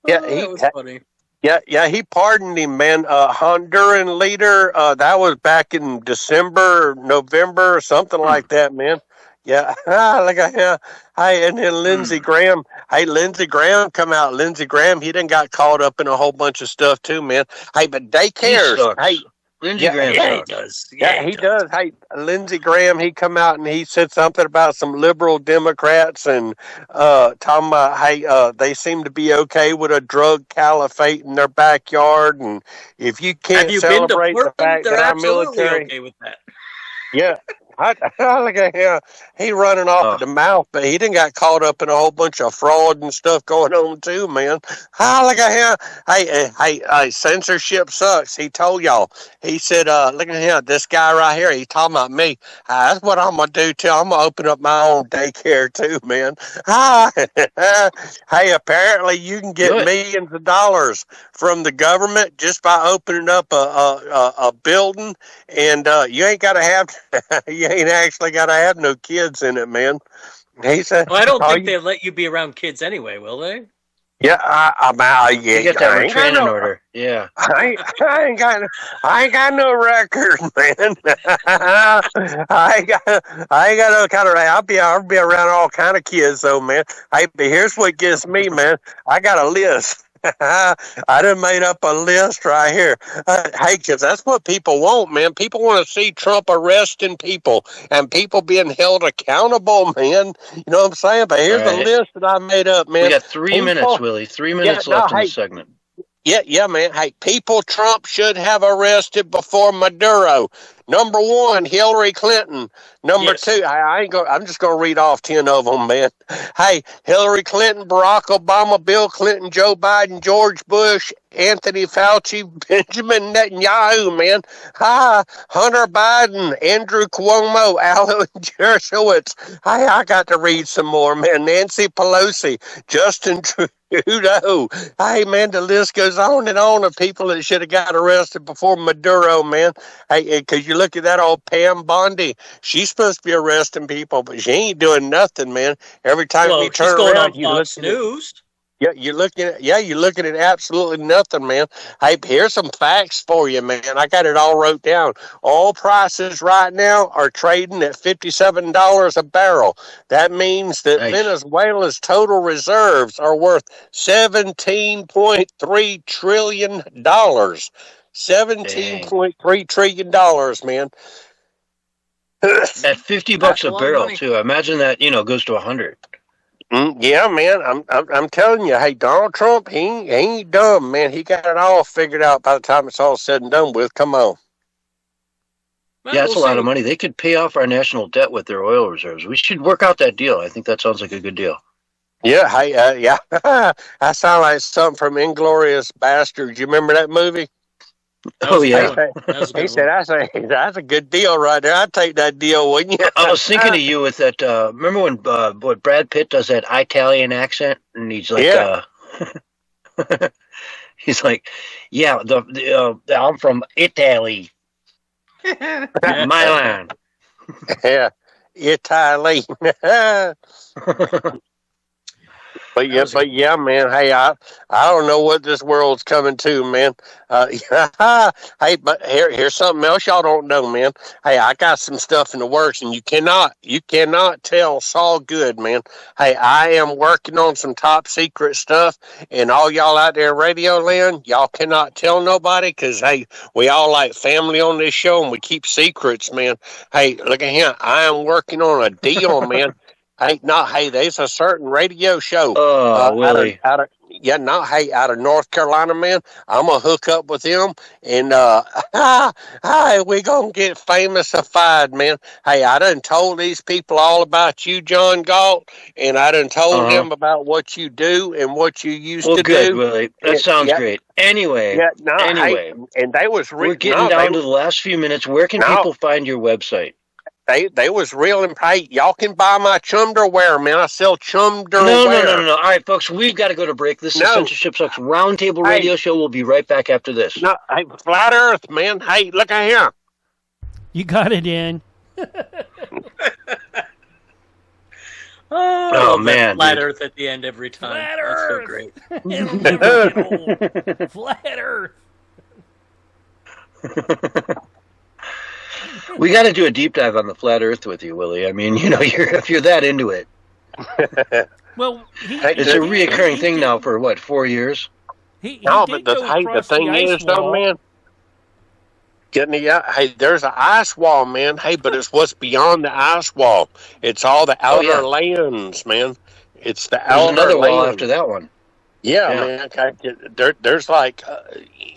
That was funny. Yeah, he pardoned him, man. Honduran leader, that was back in December, November, something like that, man. Yeah, like hey, and then Lindsey Graham. Hey, Lindsey Graham come out. Lindsey Graham, he done got caught up in a whole bunch of stuff too, man. Hey, but daycares. Hey, Lindsey Graham Yeah, he sucks. does. yeah, he does. Hey, Lindsey Graham, he come out and he said something about some liberal Democrats and talking about, hey, they seem to be okay with a drug caliphate in their backyard, and if you Have can't you been to celebrate the Portland? fact They're that our absolutely military, okay with that. yeah. Look at him. He running off at the mouth, but he didn't got caught up in a whole bunch of fraud and stuff going on too, man. Look at him. Hey, censorship sucks. He told y'all. He said, look at him. This guy right here. He talking about me. That's what I'm gonna do too. I'm gonna open up my own daycare too, man. Hey, apparently you can get millions of dollars from the government just by opening up a building, and you ain't gotta have. You ain't actually got to have no kids in it, man. He said, Well, I don't think they'll let you be around kids anyway, will they? Yeah, yeah. You get that restraining order. Yeah. I ain't got no record, man. I ain't got no kind of. I'll be around all kind of kids, though, man. Hey, but here's what gets me, man. I got a list. I done made up a list right here. Hey, because that's what people want, man. People want to see Trump arresting people and people being held accountable, man. You know what I'm saying? But here's the list that I made up, man. We got 3 minutes, Willie. 3 minutes left in the segment. Yeah, man. Hey, people Trump should have arrested before Maduro. Number 1, Hillary Clinton. Number 2, I'm just gonna read off 10 of them, man. Hey, Hillary Clinton, Barack Obama, Bill Clinton, Joe Biden, George Bush, Anthony Fauci, Benjamin Netanyahu, man. Hunter Biden, Andrew Cuomo, Alan Dershowitz. Hey, I got to read some more, man. Nancy Pelosi, Justin Trudeau. Hey, man, the list goes on and on of people that should have got arrested before Maduro, man. Hey, because you look at that old Pam Bondi. She's supposed to be arresting people, but she ain't doing nothing, man. Every time you turn she's going around, on Fox News. Yeah, you're looking at absolutely nothing, man. Hey, here's some facts for you, man. I got it all wrote down. Oil prices right now are trading at $57 a barrel. That means that Venezuela's total reserves are worth $17.3 trillion. $17.3 trillion, man. At $50 That's a a lot of barrel money. too. Imagine that, goes to 100. Yeah, man. I'm telling you, hey, Donald Trump, he ain't dumb, man. He got it all figured out by the time it's all said and done with. Come on. Well, Yeah, that's we'll a lot see. of money. They could pay off our national debt with their oil reserves. We should work out that deal. I think that sounds like a good deal. Yeah, hey, yeah. I sound like something from Inglorious Bastards. You remember that movie? That was Oh, a yeah. good one. That was a He good said, one. that's a good deal right there. I'd take that deal, wouldn't you? I was thinking of you with that. Remember when Brad Pitt does that Italian accent, and he's like, Yeah. he's like, yeah, I'm from Italy, Milan. Yeah, Italy. But yeah, man. Hey, I don't know what this world's coming to, man. Hey, but here's something else y'all don't know, man. Hey, I got some stuff in the works, and you cannot tell Saul Good, man. Hey, I am working on some top secret stuff, and all y'all out there in Radio Land, y'all cannot tell nobody, because hey, we all like family on this show, and we keep secrets, man. Hey, look at him. I am working on a deal, man. Hey, there's a certain radio show Willie. out of North Carolina, man. I'm gonna hook up with them, and hey, we gonna get famousified, man. Hey, I done told these people all about you, John Galt, and I done told them about what you do and what you used to good, do. Willie. That sounds great. Anyway, Hey, and they was we're getting down to the last few minutes. Where can people find your website? They was real. Hey, y'all can buy my chumderware, man. I sell chumderware. No. All right, folks, we've got to go to break. This is Censorship Sucks Roundtable Radio Show. We'll be right back after this. No, hey, Flat Earth, man. Hey, look at here. You got it in. Oh man, Flat dude. Earth at the end every time. Flat That's so Earth. great. It'll never get old. Flat Earth. We got to do a deep dive on the flat Earth with you, Willie. I mean, if you're that into it. Well, It's a reoccurring thing now for, 4 years? No, but the thing is, though, man, there's an ice wall, man. Hey, but it's what's beyond the ice wall. It's all the outer lands, man. It's the outer lands. There's another wall after that one. Yeah, man. There's like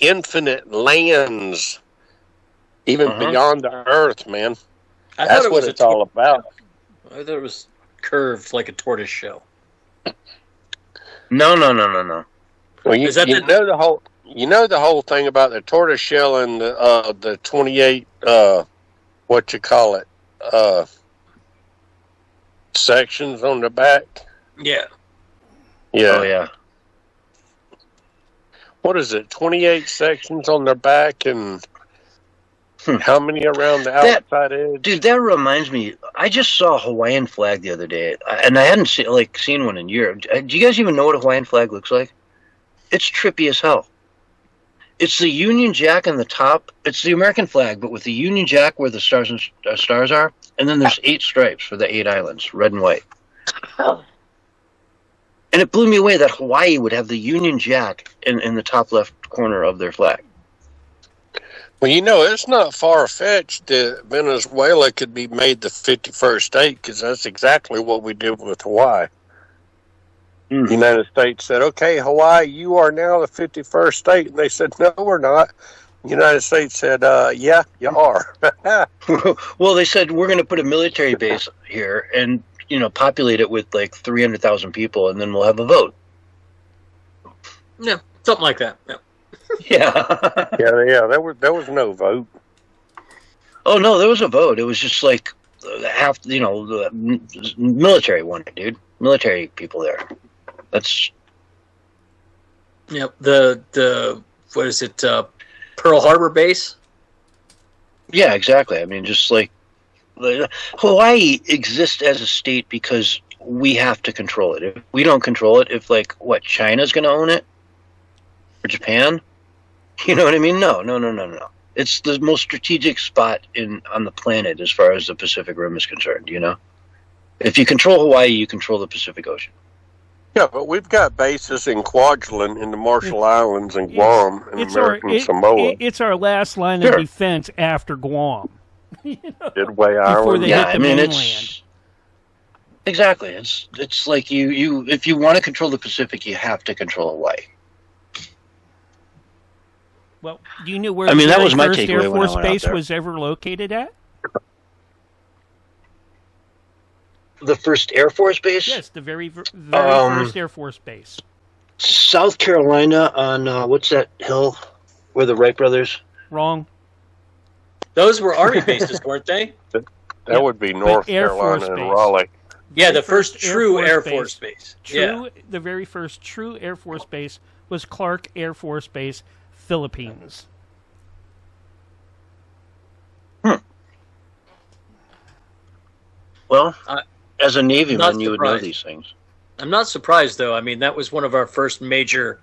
infinite lands, even beyond the Earth, man. That's what it's all about. I thought it was curved like a tortoise shell. No. Well, you know the whole thing about the tortoise shell and the 28 sections on the back. Yeah. Yeah. Oh yeah. What is it? 28 sections on the back and how many around the outside edge? Dude, that reminds me. I just saw a Hawaiian flag the other day, and I hadn't seen one in Europe. Do you guys even know what a Hawaiian flag looks like? It's trippy as hell. It's the Union Jack on the top. It's the American flag, but with the Union Jack where the stars are, and then there's 8 stripes for the 8 islands, red and white. And it blew me away that Hawaii would have the Union Jack in the top left corner of their flag. Well, it's not far-fetched that Venezuela could be made the 51st state, because that's exactly what we did with Hawaii. The United States said, okay, Hawaii, you are now the 51st state. And they said, no, we're not. The United States said, yeah, you are. Well, they said, we're going to put a military base here and, populate it with like 300,000 people, and then we'll have a vote. Yeah, something like that. Yeah. Yeah. There was no vote. Oh no, there was a vote. It was just like half. The military won it, dude. Military people there. That's. Yep. The what is it? Pearl Harbor base. Yeah, exactly. I mean, just like Hawaii exists as a state because we have to control it. If we don't control it, if China's going to own it, or Japan. You know what I mean? No. It's the most strategic spot on the planet as far as the Pacific Rim is concerned, If you control Hawaii, you control the Pacific Ocean. Yeah, but we've got bases in Kwajalein, in the Marshall Islands, and Guam, and American Samoa. It's our last line of defense after Guam. Midway before Island. they Yeah, hit I the mean, mainland. it's exactly. It's like you if you want to control the Pacific, you have to control Hawaii. Well, do you know where I mean, the that very was my first takeaway Air when I Force went out base there. was ever located at? The first Air Force base? Yes, the very first Air Force base. South Carolina on what's that hill where the Wright brothers? Wrong. Those were Army bases, weren't they? That would be North Air Force Carolina and Base. Raleigh. Yeah, the Very first true Air Force base. True, the very first true Air Force base was Clark Air Force Base, Philippines. Well, as a Navyman, not you would know surprised. these things. I'm not surprised, though. I mean, that was one of our first major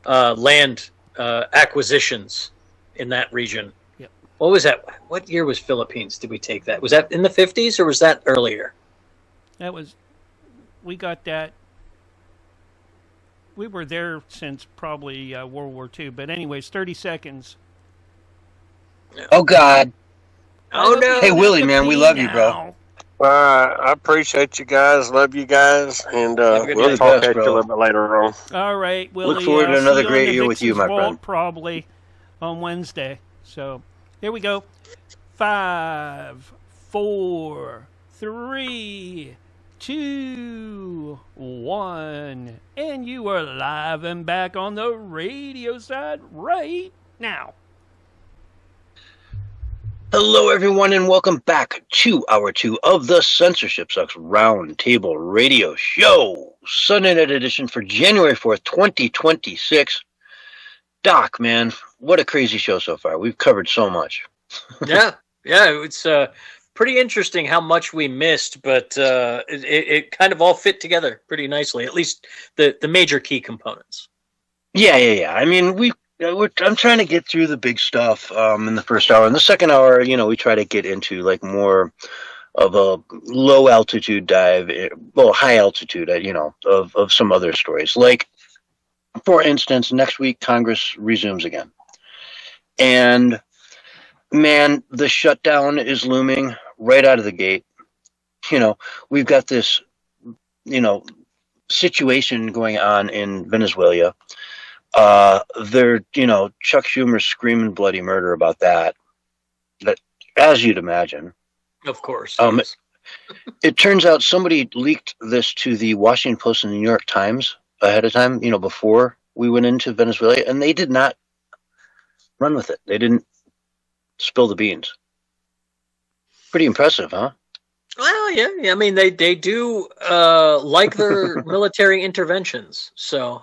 land acquisitions in that region. Yep. What was that? What year was Philippines? Did we take that? Was that in the 50s or was that earlier? We got that. We were there since probably World War II. But anyways, 30 seconds. Oh, God. Oh, no. Hey, Willie, man, we love you, bro. I appreciate you guys. Love you guys. And Have a good we'll day. talk Best, at you a bro. little bit later on. All right, Willie. Look forward to see another you on great the year with you, Vixen's my Vault, friend. probably on Wednesday. So here we go. 5, 4, 3, 2, 1. And you are live and back on the radio side right now. Hello, everyone, and welcome back to Hour 2 of the Censorship Sucks Roundtable Radio Show. Sunday night edition for January 4th, 2026. Doc, man, what a crazy show so far. We've covered so much. Yeah, it's pretty interesting how much we missed, but it kind of all fit together pretty nicely, at least the major key components. Yeah. I mean, I'm trying to get through the big stuff in the first hour. In the second hour, we try to get into like more of a low altitude dive, high altitude, of some other stories. Like, for instance, next week Congress resumes again, and man, the shutdown is looming right out of the gate. We've got this, situation going on in Venezuela. Chuck Schumer's screaming bloody murder about that, as you'd imagine. Of course. Yes. It turns out somebody leaked this to the Washington Post and the New York Times ahead of time, before we went into Venezuela, and they did not run with it. They didn't spill the beans. Pretty impressive, huh? Well, yeah. I mean, they do like their military interventions. So,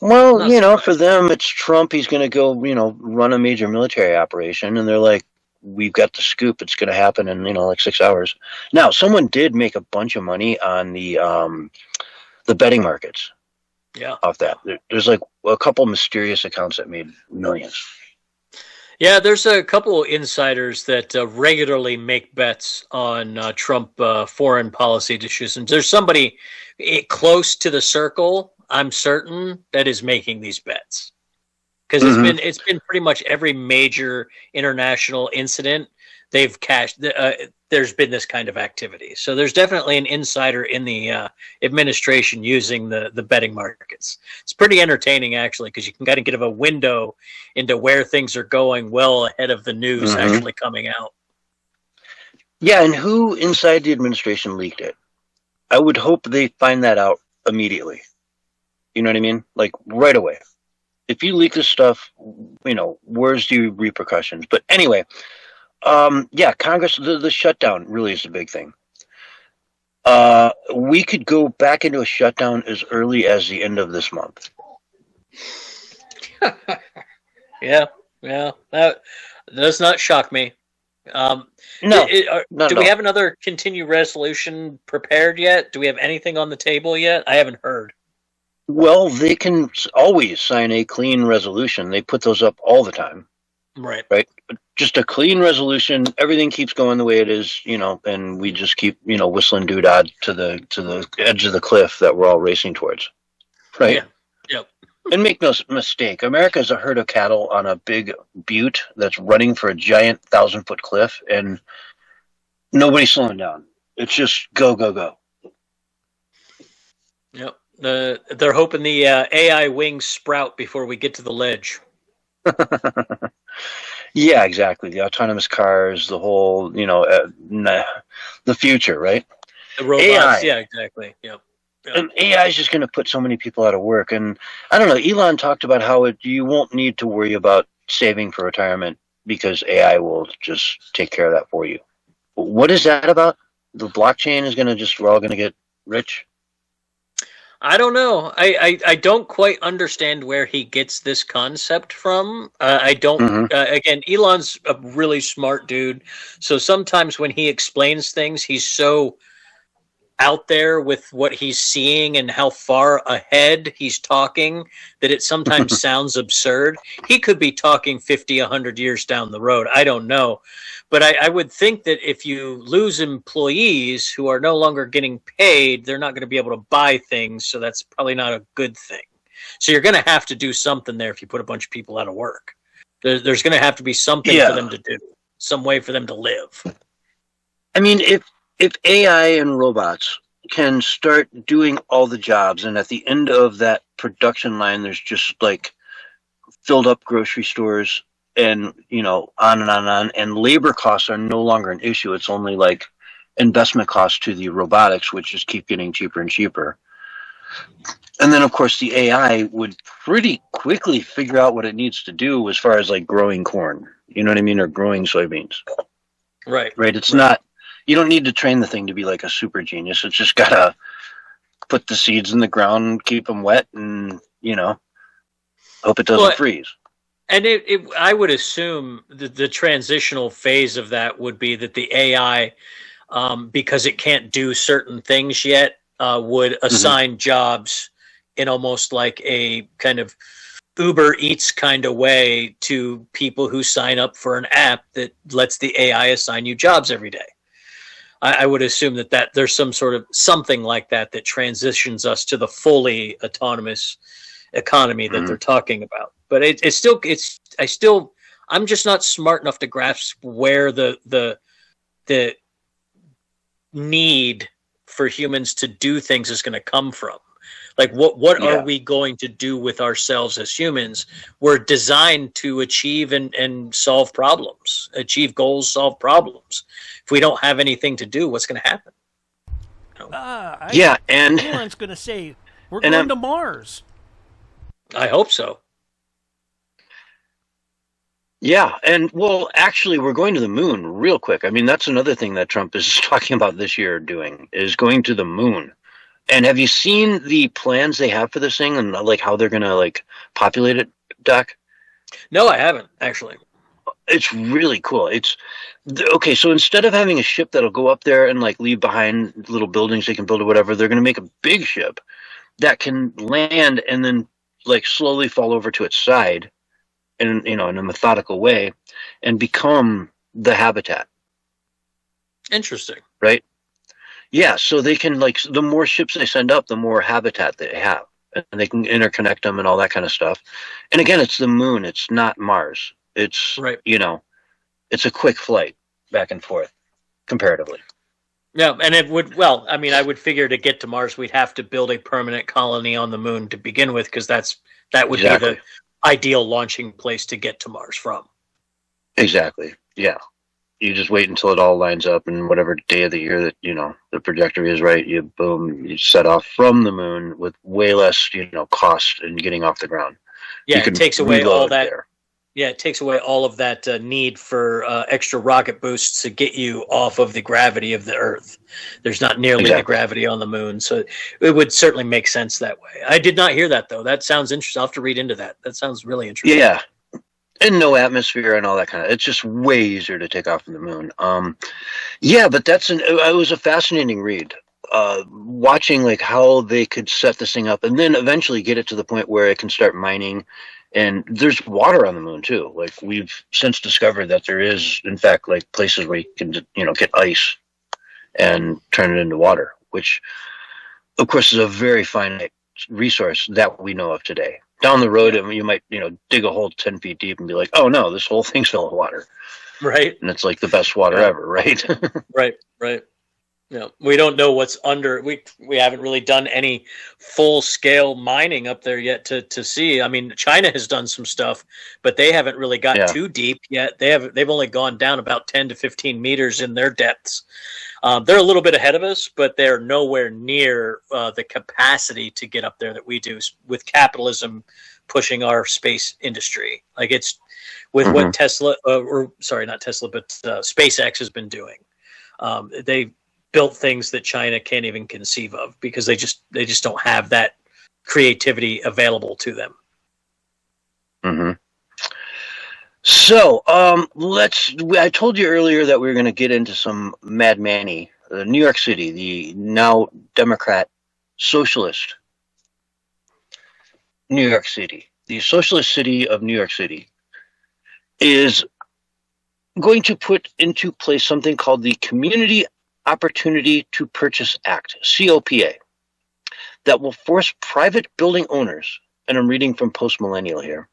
Well, Not surprised. for them, it's Trump. He's going to go, run a major military operation. And they're like, we've got the scoop. It's going to happen in, like 6 hours. Now, someone did make a bunch of money on the betting markets. Yeah. Off that. There's like a couple mysterious accounts that made millions. Yeah, there's a couple insiders that regularly make bets on Trump foreign policy decisions. There's somebody close to the circle, I'm certain, that is making these bets, because it's been pretty much every major international incident they've cashed. There's been this kind of activity, so there's definitely an insider in the administration using the betting markets. It's pretty entertaining, actually, because you can kind of get a window into where things are going well ahead of the news actually coming out. Yeah, and who inside the administration leaked it? I would hope they find that out immediately. You know what I mean? Like, right away. If you leak this stuff, where's the repercussions? But anyway, Congress, the shutdown really is a big thing. We could go back into a shutdown as early as the end of this month. Yeah, that does not shock me. No, do we have another continued resolution prepared yet? Do we have anything on the table yet? I haven't heard. Well, they can always sign a clean resolution. They put those up all the time. Right. Just a clean resolution. Everything keeps going the way it is, and we just keep, whistling doodad to the edge of the cliff that we're all racing towards. Right. Yeah. Yep. And make no mistake, America's a herd of cattle on a big butte that's running for a giant 1,000-foot cliff, and nobody's slowing down. It's just go, go, go. Yep. They're hoping the AI wings sprout before we get to the ledge. Yeah, exactly. The autonomous cars, the whole, the future, right? The robots, AI. yeah, exactly. Yep. And AI is just going to put so many people out of work. And I don't know, Elon talked about how you won't need to worry about saving for retirement because AI will just take care of that for you. What is that about? The blockchain is going to we're all going to get rich? I don't know. I don't quite understand where he gets this concept from. I don't. Again, Elon's a really smart dude. So sometimes when he explains things, he's so out there with what he's seeing and how far ahead he's talking that it sometimes sounds absurd. He could be talking 50, 100 years down the road. I don't know. But I would think that if you lose employees who are no longer getting paid, they're not going to be able to buy things. So that's probably not a good thing. So you're going to have to do something there if you put a bunch of people out of work. There's going to have to be something for them to do, some way for them to live. I mean, if AI and robots can start doing all the jobs, and at the end of that production line, there's just like filled up grocery stores and, on and on and on, and labor costs are no longer an issue. It's only like investment costs to the robotics, which just keep getting cheaper and cheaper. And then, of course, the AI would pretty quickly figure out what it needs to do as far as like growing corn, you know what I mean, or growing soybeans. Right. It's not, you don't need to train the thing to be like a super genius. It's just got to put the seeds in the ground, keep them wet, and, hope it doesn't freeze. And I would assume the transitional phase of that would be that the AI, because it can't do certain things yet, would assign jobs in almost like a kind of Uber Eats kind of way to people who sign up for an app that lets the AI assign you jobs every day. I would assume that there's some sort of something like that transitions us to the fully autonomous economy that they're talking about. But I'm just not smart enough to grasp where the need for humans to do things is going to come from. Like what are we going to do with ourselves as humans? We're designed to achieve and solve problems, achieve goals, solve problems. If we don't have anything to do, what's going to happen? And Elon's going to say we're going to Mars. I hope so. Yeah, and well, actually, we're going to the moon real quick. I mean, that's another thing that Trump is talking about this year doing, is going to the moon. And have you seen the plans they have for this thing and like how they're going to like populate it, Doc? No, I haven't, actually. It's really cool. Okay, so instead of having a ship that'll go up there and like leave behind little buildings they can build or whatever, they're going to make a big ship that can land and then like slowly fall over to its side in a methodical way and become the habitat. Interesting. Right? Yeah, so they can like, the more ships they send up, the more habitat they have, and they can interconnect them and all that kind of stuff. And again, it's the moon. It's not Mars. It's, it's a quick flight back and forth comparatively. Yeah, and it would, I would figure to get to Mars, we'd have to build a permanent colony on the moon to begin with, because that would be the ideal launching place to get to Mars from. Exactly. Yeah. You just wait until it all lines up, and whatever day of the year that, the trajectory is right, you set off from the moon with way less, cost in getting off the ground. Yeah, it takes away all that. Yeah, it takes away all of that need for extra rocket boosts to get you off of the gravity of the Earth. There's not nearly the gravity on the moon, so it would certainly make sense that way. I did not hear that, though. That sounds interesting. I'll have to read into that. That sounds really interesting. Yeah, and no atmosphere and all that kind of. It's just way easier to take off from the moon. Yeah, but it was a fascinating read. Watching like how they could set this thing up, and then eventually get it to the point where it can start mining. And there's water on the moon too. Like we've since discovered that there is, in fact, like places where you can, get ice and turn it into water, which, of course, is a very finite resource that we know of today. Down the road, you might, dig a hole 10 feet deep and be like, oh no, this whole thing's full of water. Right. And it's like the best water ever, right? Right. No, we don't know what's under. We haven't really done any full scale mining up there yet to see. I mean, China has done some stuff, but they haven't really got too deep yet. They've only gone down about 10 to 15 meters in their depths. They're a little bit ahead of us, but they're nowhere near the capacity to get up there that we do with capitalism pushing our space industry. Like it's with what Tesla, not Tesla, but SpaceX has been doing. They built things that China can't even conceive of because they just don't have that creativity available to them. Mm-hmm. So I told you earlier that we were going to get into some Mad Manny, New York City, the now Democrat socialist New York City, the socialist city of New York City, is going to put into place something called the Community Opportunity to Purchase Act, COPA, that will force private building owners, and I'm reading from Post Millennial here,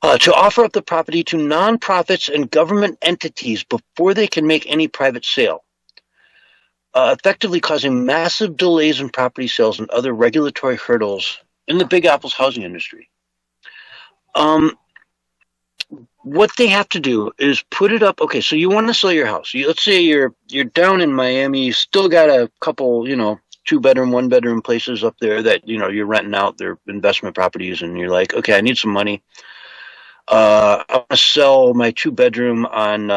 to offer up the property to nonprofits and government entities before they can make any private sale, effectively causing massive delays in property sales and other regulatory hurdles in the Big Apple's housing industry. What they have to do is put it up. Okay, so you want to sell your house. Let's say you're down in Miami. You still got a couple, 2-bedroom, 1-bedroom places up there that you're renting out. They're investment properties, and you're like, okay, I need some money. I want to sell my 2-bedroom on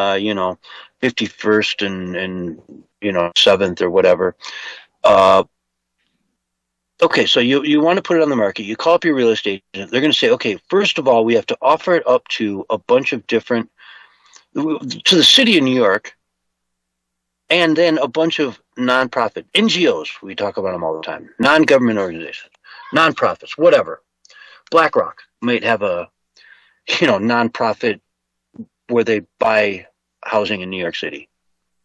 51st and 7th or whatever. Okay, so you want to put it on the market. You call up your real estate agent. They're going to say, okay, first of all, we have to offer it up to a bunch of to the city of New York, and then a bunch of nonprofit NGOs. We talk about them all the time. Non-government organizations, nonprofits, whatever. BlackRock might have a nonprofit where they buy housing in New York City,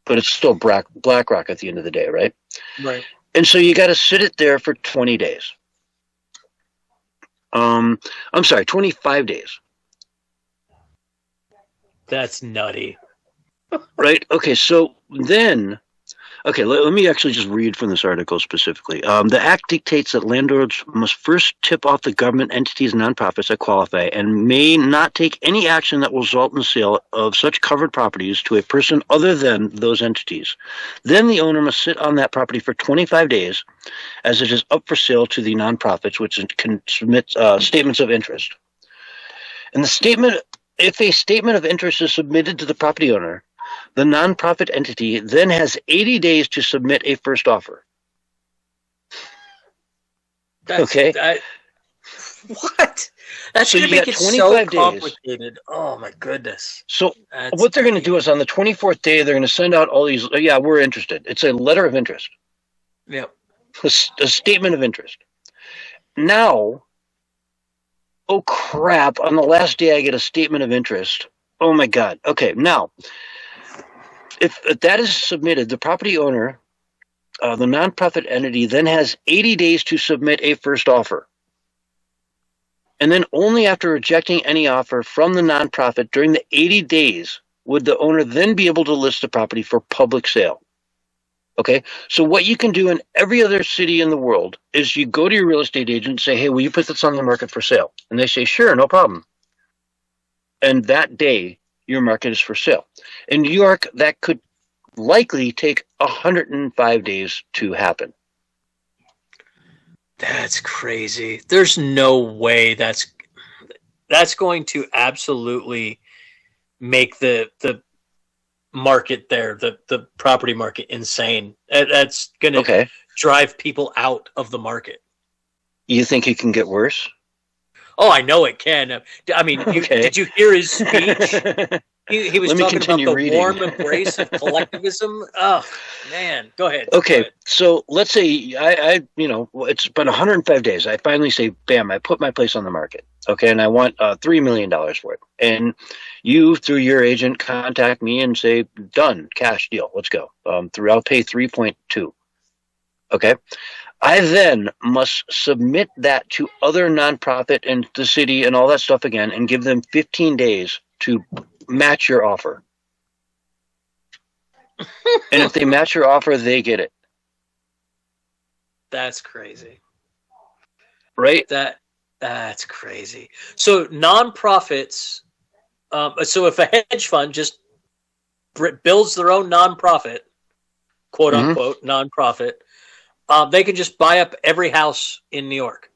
but it's still BlackRock at the end of the day, right? Right. And so you got to sit it there for 20 days. 25 days. That's nutty. Right? Okay, so then, let me actually just read from this article specifically. The act dictates that landlords must first tip off the government entities and nonprofits that qualify and may not take any action that will result in the sale of such covered properties to a person other than those entities. Then the owner must sit on that property for 25 days as it is up for sale to the nonprofits, which can submit statements of interest. And if a statement of interest is submitted to the property owner, the nonprofit entity then has 80 days to submit a first offer. What? That's going to make it so complicated. Days. Oh, my goodness. So what they're going to do is on the 24th day, they're going to send out all these, we're interested. It's a letter of interest. Yep. A statement of interest. Now, oh, crap, on the last day I get a statement of interest. Oh, my God. Okay, now, if that is submitted, the property owner, the nonprofit entity, then has 80 days to submit a first offer. And then only after rejecting any offer from the nonprofit during the 80 days would the owner then be able to list the property for public sale. Okay, so what you can do in every other city in the world is you go to your real estate agent and say, hey, will you put this on the market for sale? And they say, sure, no problem. And that day, your market is for sale. In New York, that could likely take 105 days to happen. That's crazy. There's no way that's going to absolutely make the market there, the property market, insane. That's going to drive people out of the market. You think it can get worse? Oh, I know it can. I mean, did you hear his speech? He was talking about the warm embrace of collectivism. Oh, man. Go ahead. Okay, go ahead. So let's say it's been 105 days. I finally say, bam, I put my place on the market. Okay, and I want $3 million for it. And you, through your agent, contact me and say, done, cash deal, let's go. I'll pay 3.2. Okay. I then must submit that to other nonprofit and the city and all that stuff again and give them 15 days to match your offer. And if they match your offer, they get it. That's crazy. Right? That's crazy. So nonprofits, so if a hedge fund just builds their own nonprofit, quote unquote, nonprofit, they can just buy up every house in New York.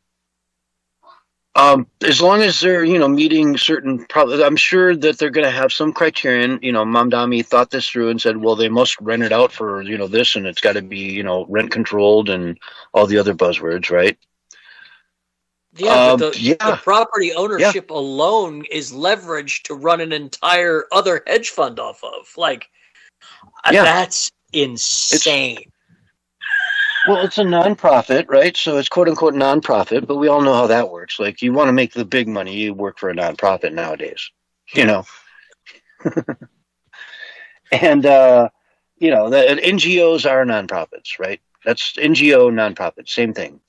As long as they're, meeting certain, I'm sure that they're going to have some criterion. Mamdani thought this through and said, well, they must rent it out for, this, and it's got to be, rent controlled and all the other buzzwords, right? Yeah, but the property ownership alone is leveraged to run an entire other hedge fund off of. That's insane. Well, it's a nonprofit, right? So it's quote unquote nonprofit, but we all know how that works. Like, you want to make the big money, you work for a nonprofit nowadays, And, the NGOs are nonprofits, right? That's NGO nonprofit, same thing.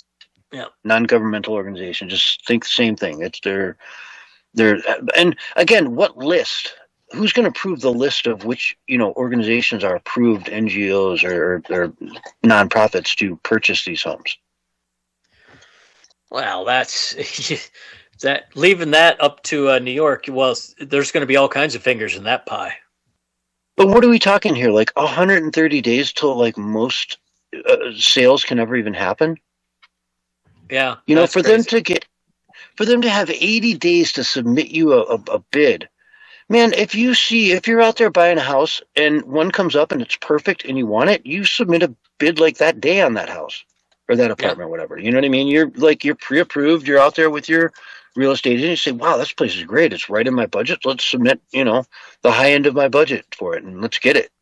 Yeah. Non-governmental organization, just think the same thing. It's their, and again, what list? Who's going to prove the list of which, organizations are approved NGOs or nonprofits to purchase these homes? Well, that's leaving that up to New York. Well, there's going to be all kinds of fingers in that pie. But what are we talking here? Like 130 days till most sales can ever even happen? Yeah. For crazy. them to have 80 days to submit you a bid. Man, if you're out there buying a house and one comes up and it's perfect and you want it, you submit a bid like that day on that house or that apartment, whatever. You know what I mean? You're pre-approved. You're out there with your real estate agent. You say, wow, this place is great. It's right in my budget. Let's submit, the high end of my budget for it and let's get it.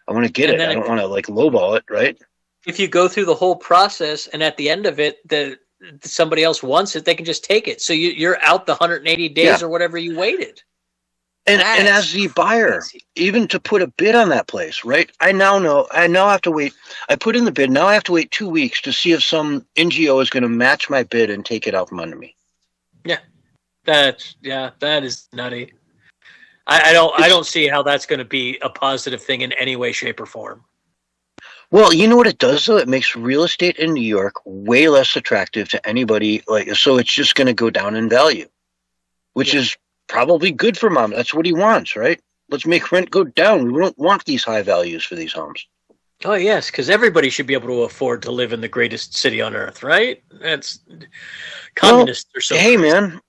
I want to get it. I don't want to lowball it, right? If you go through the whole process and at the end of it, somebody else wants it, they can just take it. So you're out the 180 days or whatever you waited. And as the buyer, even to put a bid on that place, right? I now have to wait. I put in the bid. Now I have to wait 2 weeks to see if some NGO is going to match my bid and take it out from under me. Yeah, that is nutty. I don't see how that's going to be a positive thing in any way, shape, or form. Well, you know what it does, though? It makes real estate in New York way less attractive to anybody. So it's just going to go down in value, which is probably good for Mom. That's what he wants, right? Let's make rent go down. We don't want these high values for these homes. Oh, yes, because everybody should be able to afford to live in the greatest city on earth, right? Communists are so hey, crazy. Man,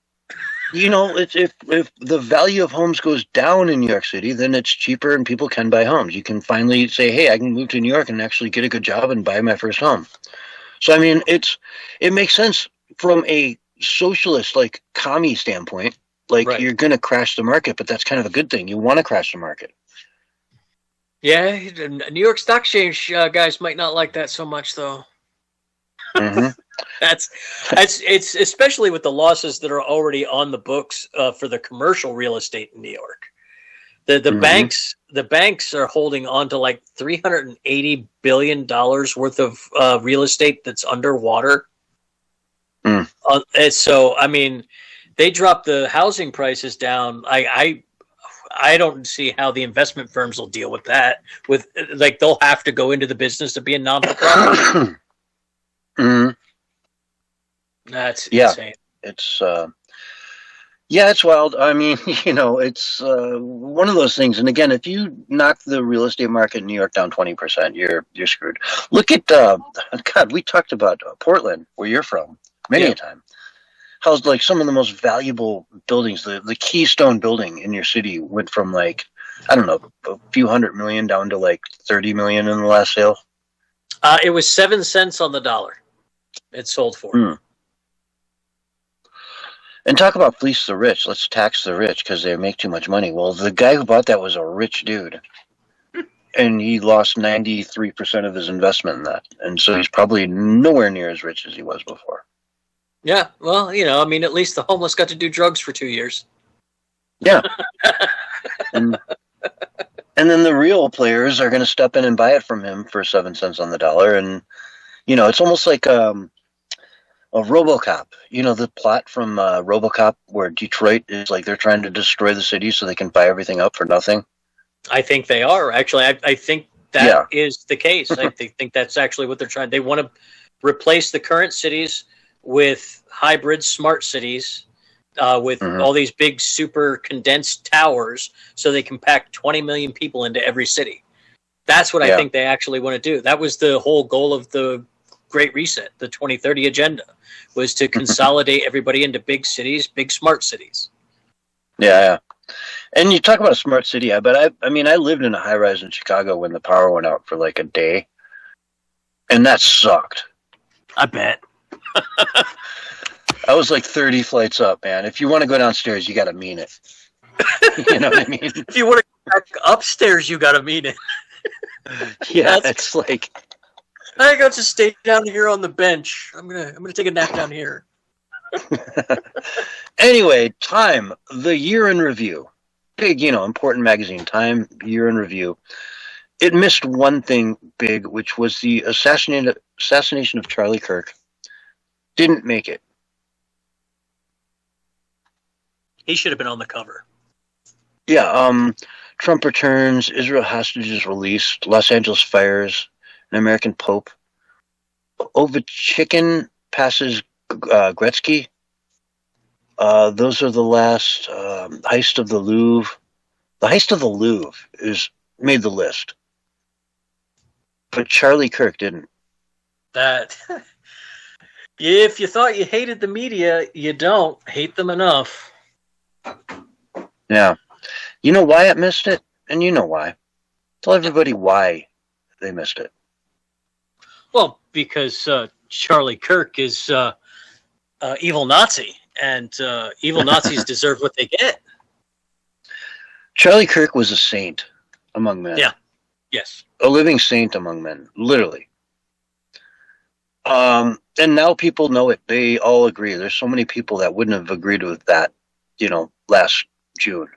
if the value of homes goes down in New York City, then it's cheaper and people can buy homes. You can finally say, hey, I can move to New York and actually get a good job and buy my first home. So, I mean, it makes sense from a socialist, commie standpoint. Right. You're going to crash the market, but that's kind of a good thing. You want to crash the market. Yeah, New York Stock Exchange guys might not like that so much, though. Mm-hmm. It's especially with the losses that are already on the books for the commercial real estate in New York. The banks are holding on to $380 billion worth of real estate that's underwater. Mm. And so, I mean, they dropped the housing prices down. I don't see how the investment firms will deal with that. They'll have to go into the business of being non-for-profit. Mm-hmm. That's insane. It's wild. I mean, it's one of those things. And again, if you knock the real estate market in New York down 20%, you're screwed. Look at God. We talked about Portland, where you're from, many a time. How some of the most valuable buildings, the Keystone building in your city went from I don't know, a few $100 million down to $30 million in the last sale. It was 7 cents on the dollar. It sold for. Mm. And talk about fleece the rich. Let's tax the rich because they make too much money. Well, the guy who bought that was a rich dude. And he lost 93% of his investment in that. And so he's probably nowhere near as rich as he was before. Yeah, well, I mean, at least the homeless got to do drugs for 2 years. Yeah. and then the real players are going to step in and buy it from him for 7 cents on the dollar. And, It's almost like a RoboCop. The plot from RoboCop where Detroit is like they're trying to destroy the city so they can buy everything up for nothing. I think they are actually. I think that is the case. I think that's actually what they're trying. They want to replace the current cities with hybrid smart cities with all these big super condensed towers so they can pack 20 million people into every city. That's what I think they actually want to do. That was the whole goal of the Great Reset, the 2030 agenda, was to consolidate everybody into big cities, big smart cities. Yeah. And you talk about a smart city, but I mean, I lived in a high rise in Chicago when the power went out for like a day, and that sucked. I bet. I was like 30 flights up, man. If you want to go downstairs, you got to mean it. You know what I mean? If you want to go back upstairs, you got to mean it. Yeah, it's like I got to stay down here on the bench. I'm gonna take a nap down here. Anyway, Time, the year in review. Big, important magazine, Time, year in review. It missed one thing big, which was the assassination of Charlie Kirk. Didn't make it. He should have been on the cover. Yeah, Trump returns, Israel hostages released, Los Angeles fires, an American Pope. Ovechkin passes Gretzky. Those are the last. Heist of the Louvre. The Heist of the Louvre made the list. But Charlie Kirk didn't. That... If you thought you hated the media, you don't. Hate them enough. Yeah. You know why it missed it? And you know why. Tell everybody why they missed it. Well, because Charlie Kirk is evil Nazi, and evil Nazis deserve what they get. Charlie Kirk was a saint among men. Yeah. Yes. A living saint among men, literally. And now people know it. They all agree. There's so many people that wouldn't have agreed with that, last June.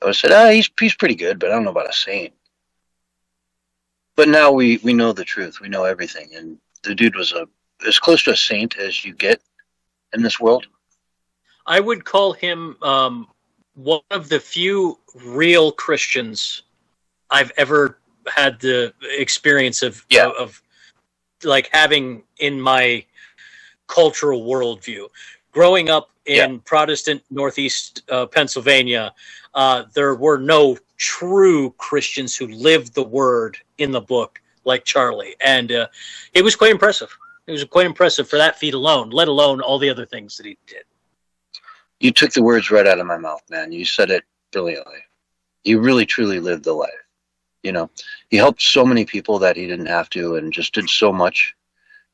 I would have said, he's pretty good, but I don't know about a saint. But now we know the truth. We know everything. And the dude was as close to a saint as you get in this world. I would call him one of the few real Christians I've ever had the experience of like having in my cultural worldview. Growing up in Protestant Northeast Pennsylvania, there were no true Christians who lived the word in the book like Charlie. And it was quite impressive. It was quite impressive for that feat alone, let alone all the other things that he did. You took the words right out of my mouth, man. You said it brilliantly. You really, truly lived the life. He helped so many people that he didn't have to and just did so much.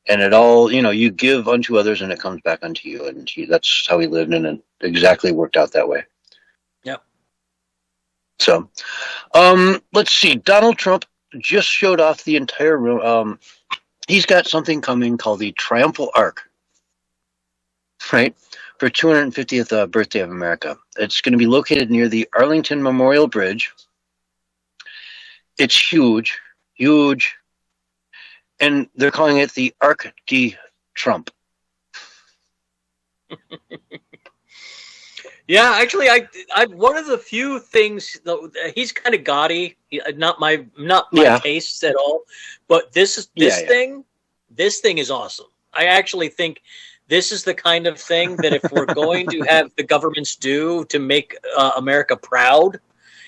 And it all, you give unto others and it comes back unto you. And that's how he lived, and it exactly worked out that way. Yep. So, let's see. Donald Trump just showed off the entire room. He's got something coming called the Triumphal Arc, right? For 250th birthday of America. It's going to be located near the Arlington Memorial Bridge. It's huge. And they're calling it the Arc de Trump. Yeah, actually, I one of the few things though, he's kind of gaudy, not my taste at all. But this thing is awesome. I actually think this is the kind of thing that if we're going to have the governments do to make America proud,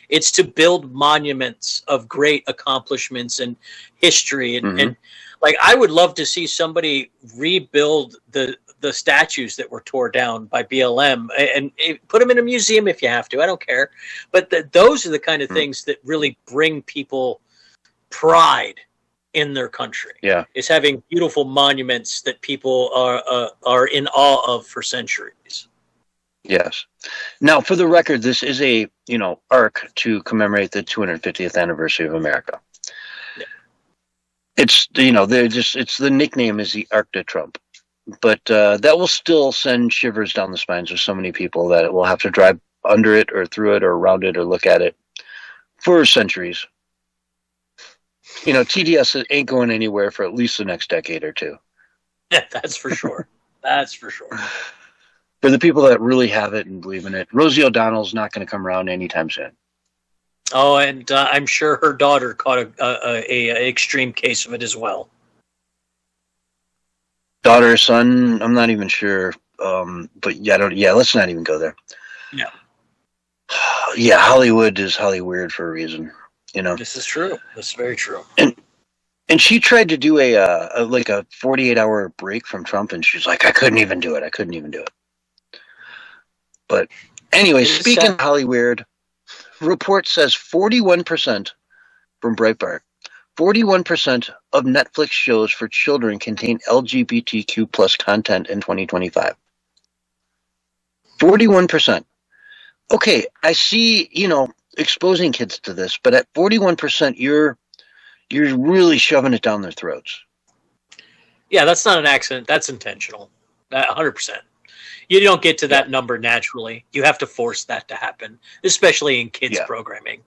it's to build monuments of great accomplishments and history. And like, I would love to see somebody rebuild the statues that were torn down by BLM and put them in a museum if you have to. I don't care. But those are the kind of things that really bring people pride in their country. Yeah. Is having beautiful monuments that people are in awe of for centuries. Yes. Now, for the record, this is a arc to commemorate the 250th anniversary of America. Yeah. It's it's the nickname is the Arc de Trump, but that will still send shivers down the spines of so many people that it will have to drive under it or through it or around it or look at it for centuries. TDS ain't going anywhere for at least the next decade or two. Yeah, that's for sure. That's for sure. For the people that really have it and believe in it, Rosie O'Donnell's not going to come around anytime soon. Oh, and I'm sure her daughter caught a extreme case of it as well. Daughter, son, I'm not even sure. But let's not even go there. Yeah. Yeah, Hollywood is Hollyweird for a reason. This is true. This is very true. And she tried to do a 48-hour break from Trump, and she's like, I couldn't even do it. But anyway, speaking of Hollyweird, report says 41% from Breitbart. 41% of Netflix shows for children contain LGBTQ plus content in 2025. 41%. Okay, I see, exposing kids to this, but at 41%, you're really shoving it down their throats. Yeah, that's not an accident. That's intentional. 100%. You don't get to that number naturally. You have to force that to happen, especially in kids programming.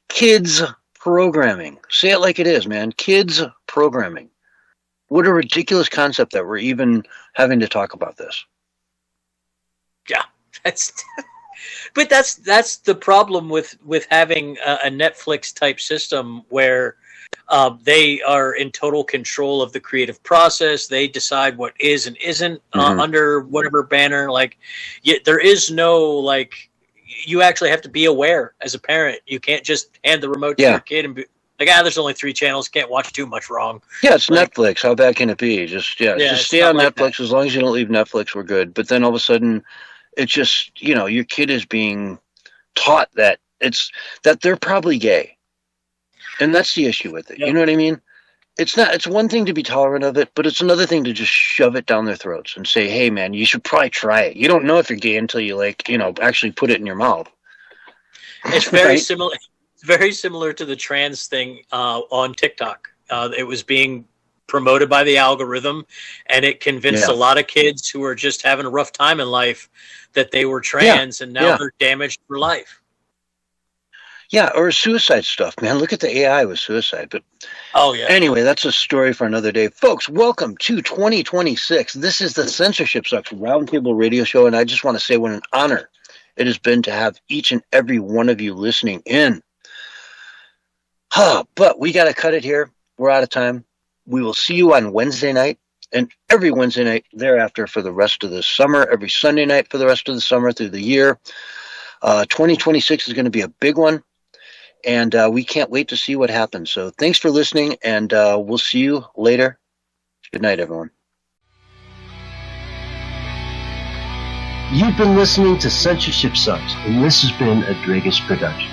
Kids programming. Say it like it is, man. Kids programming. What a ridiculous concept that we're even having to talk about this. Yeah, but that's the problem with having a Netflix type system where they are in total control of the creative process. They decide what is and isn't under whatever banner. There is no you actually have to be aware as a parent. You can't just hand the remote to your kid and be like, there's only 3 channels. Can't watch too much wrong. Yeah, it's Netflix. How bad can it be? Just stay on Netflix. As long as you don't leave Netflix, we're good. But then all of a sudden, it's just, your kid is being taught that they're probably gay. And that's the issue with it. Yep. You know what I mean? It's one thing to be tolerant of it, but it's another thing to just shove it down their throats and say, hey man, you should probably try it. You don't know if you're gay until you actually put it in your mouth. It's very similar. It's very similar to the trans thing on TikTok. It was being promoted by the algorithm, and it convinced a lot of kids who are just having a rough time in life that they were trans, and now they're damaged for life. Yeah, or suicide stuff, man. Look at the AI with suicide. But anyway, that's a story for another day. Folks, welcome to 2026. This is the Censorship Sucks Roundtable Radio Show, and I just want to say what an honor it has been to have each and every one of you listening in. But we got to cut it here. We're out of time. We will see you on Wednesday night and every Wednesday night thereafter for the rest of the summer, every Sunday night for the rest of the summer through the year. 2026 is going to be a big one. And we can't wait to see what happens. So thanks for listening, and we'll see you later. Good night, everyone. You've been listening to Censorship Sucks, and this has been a Dragus production.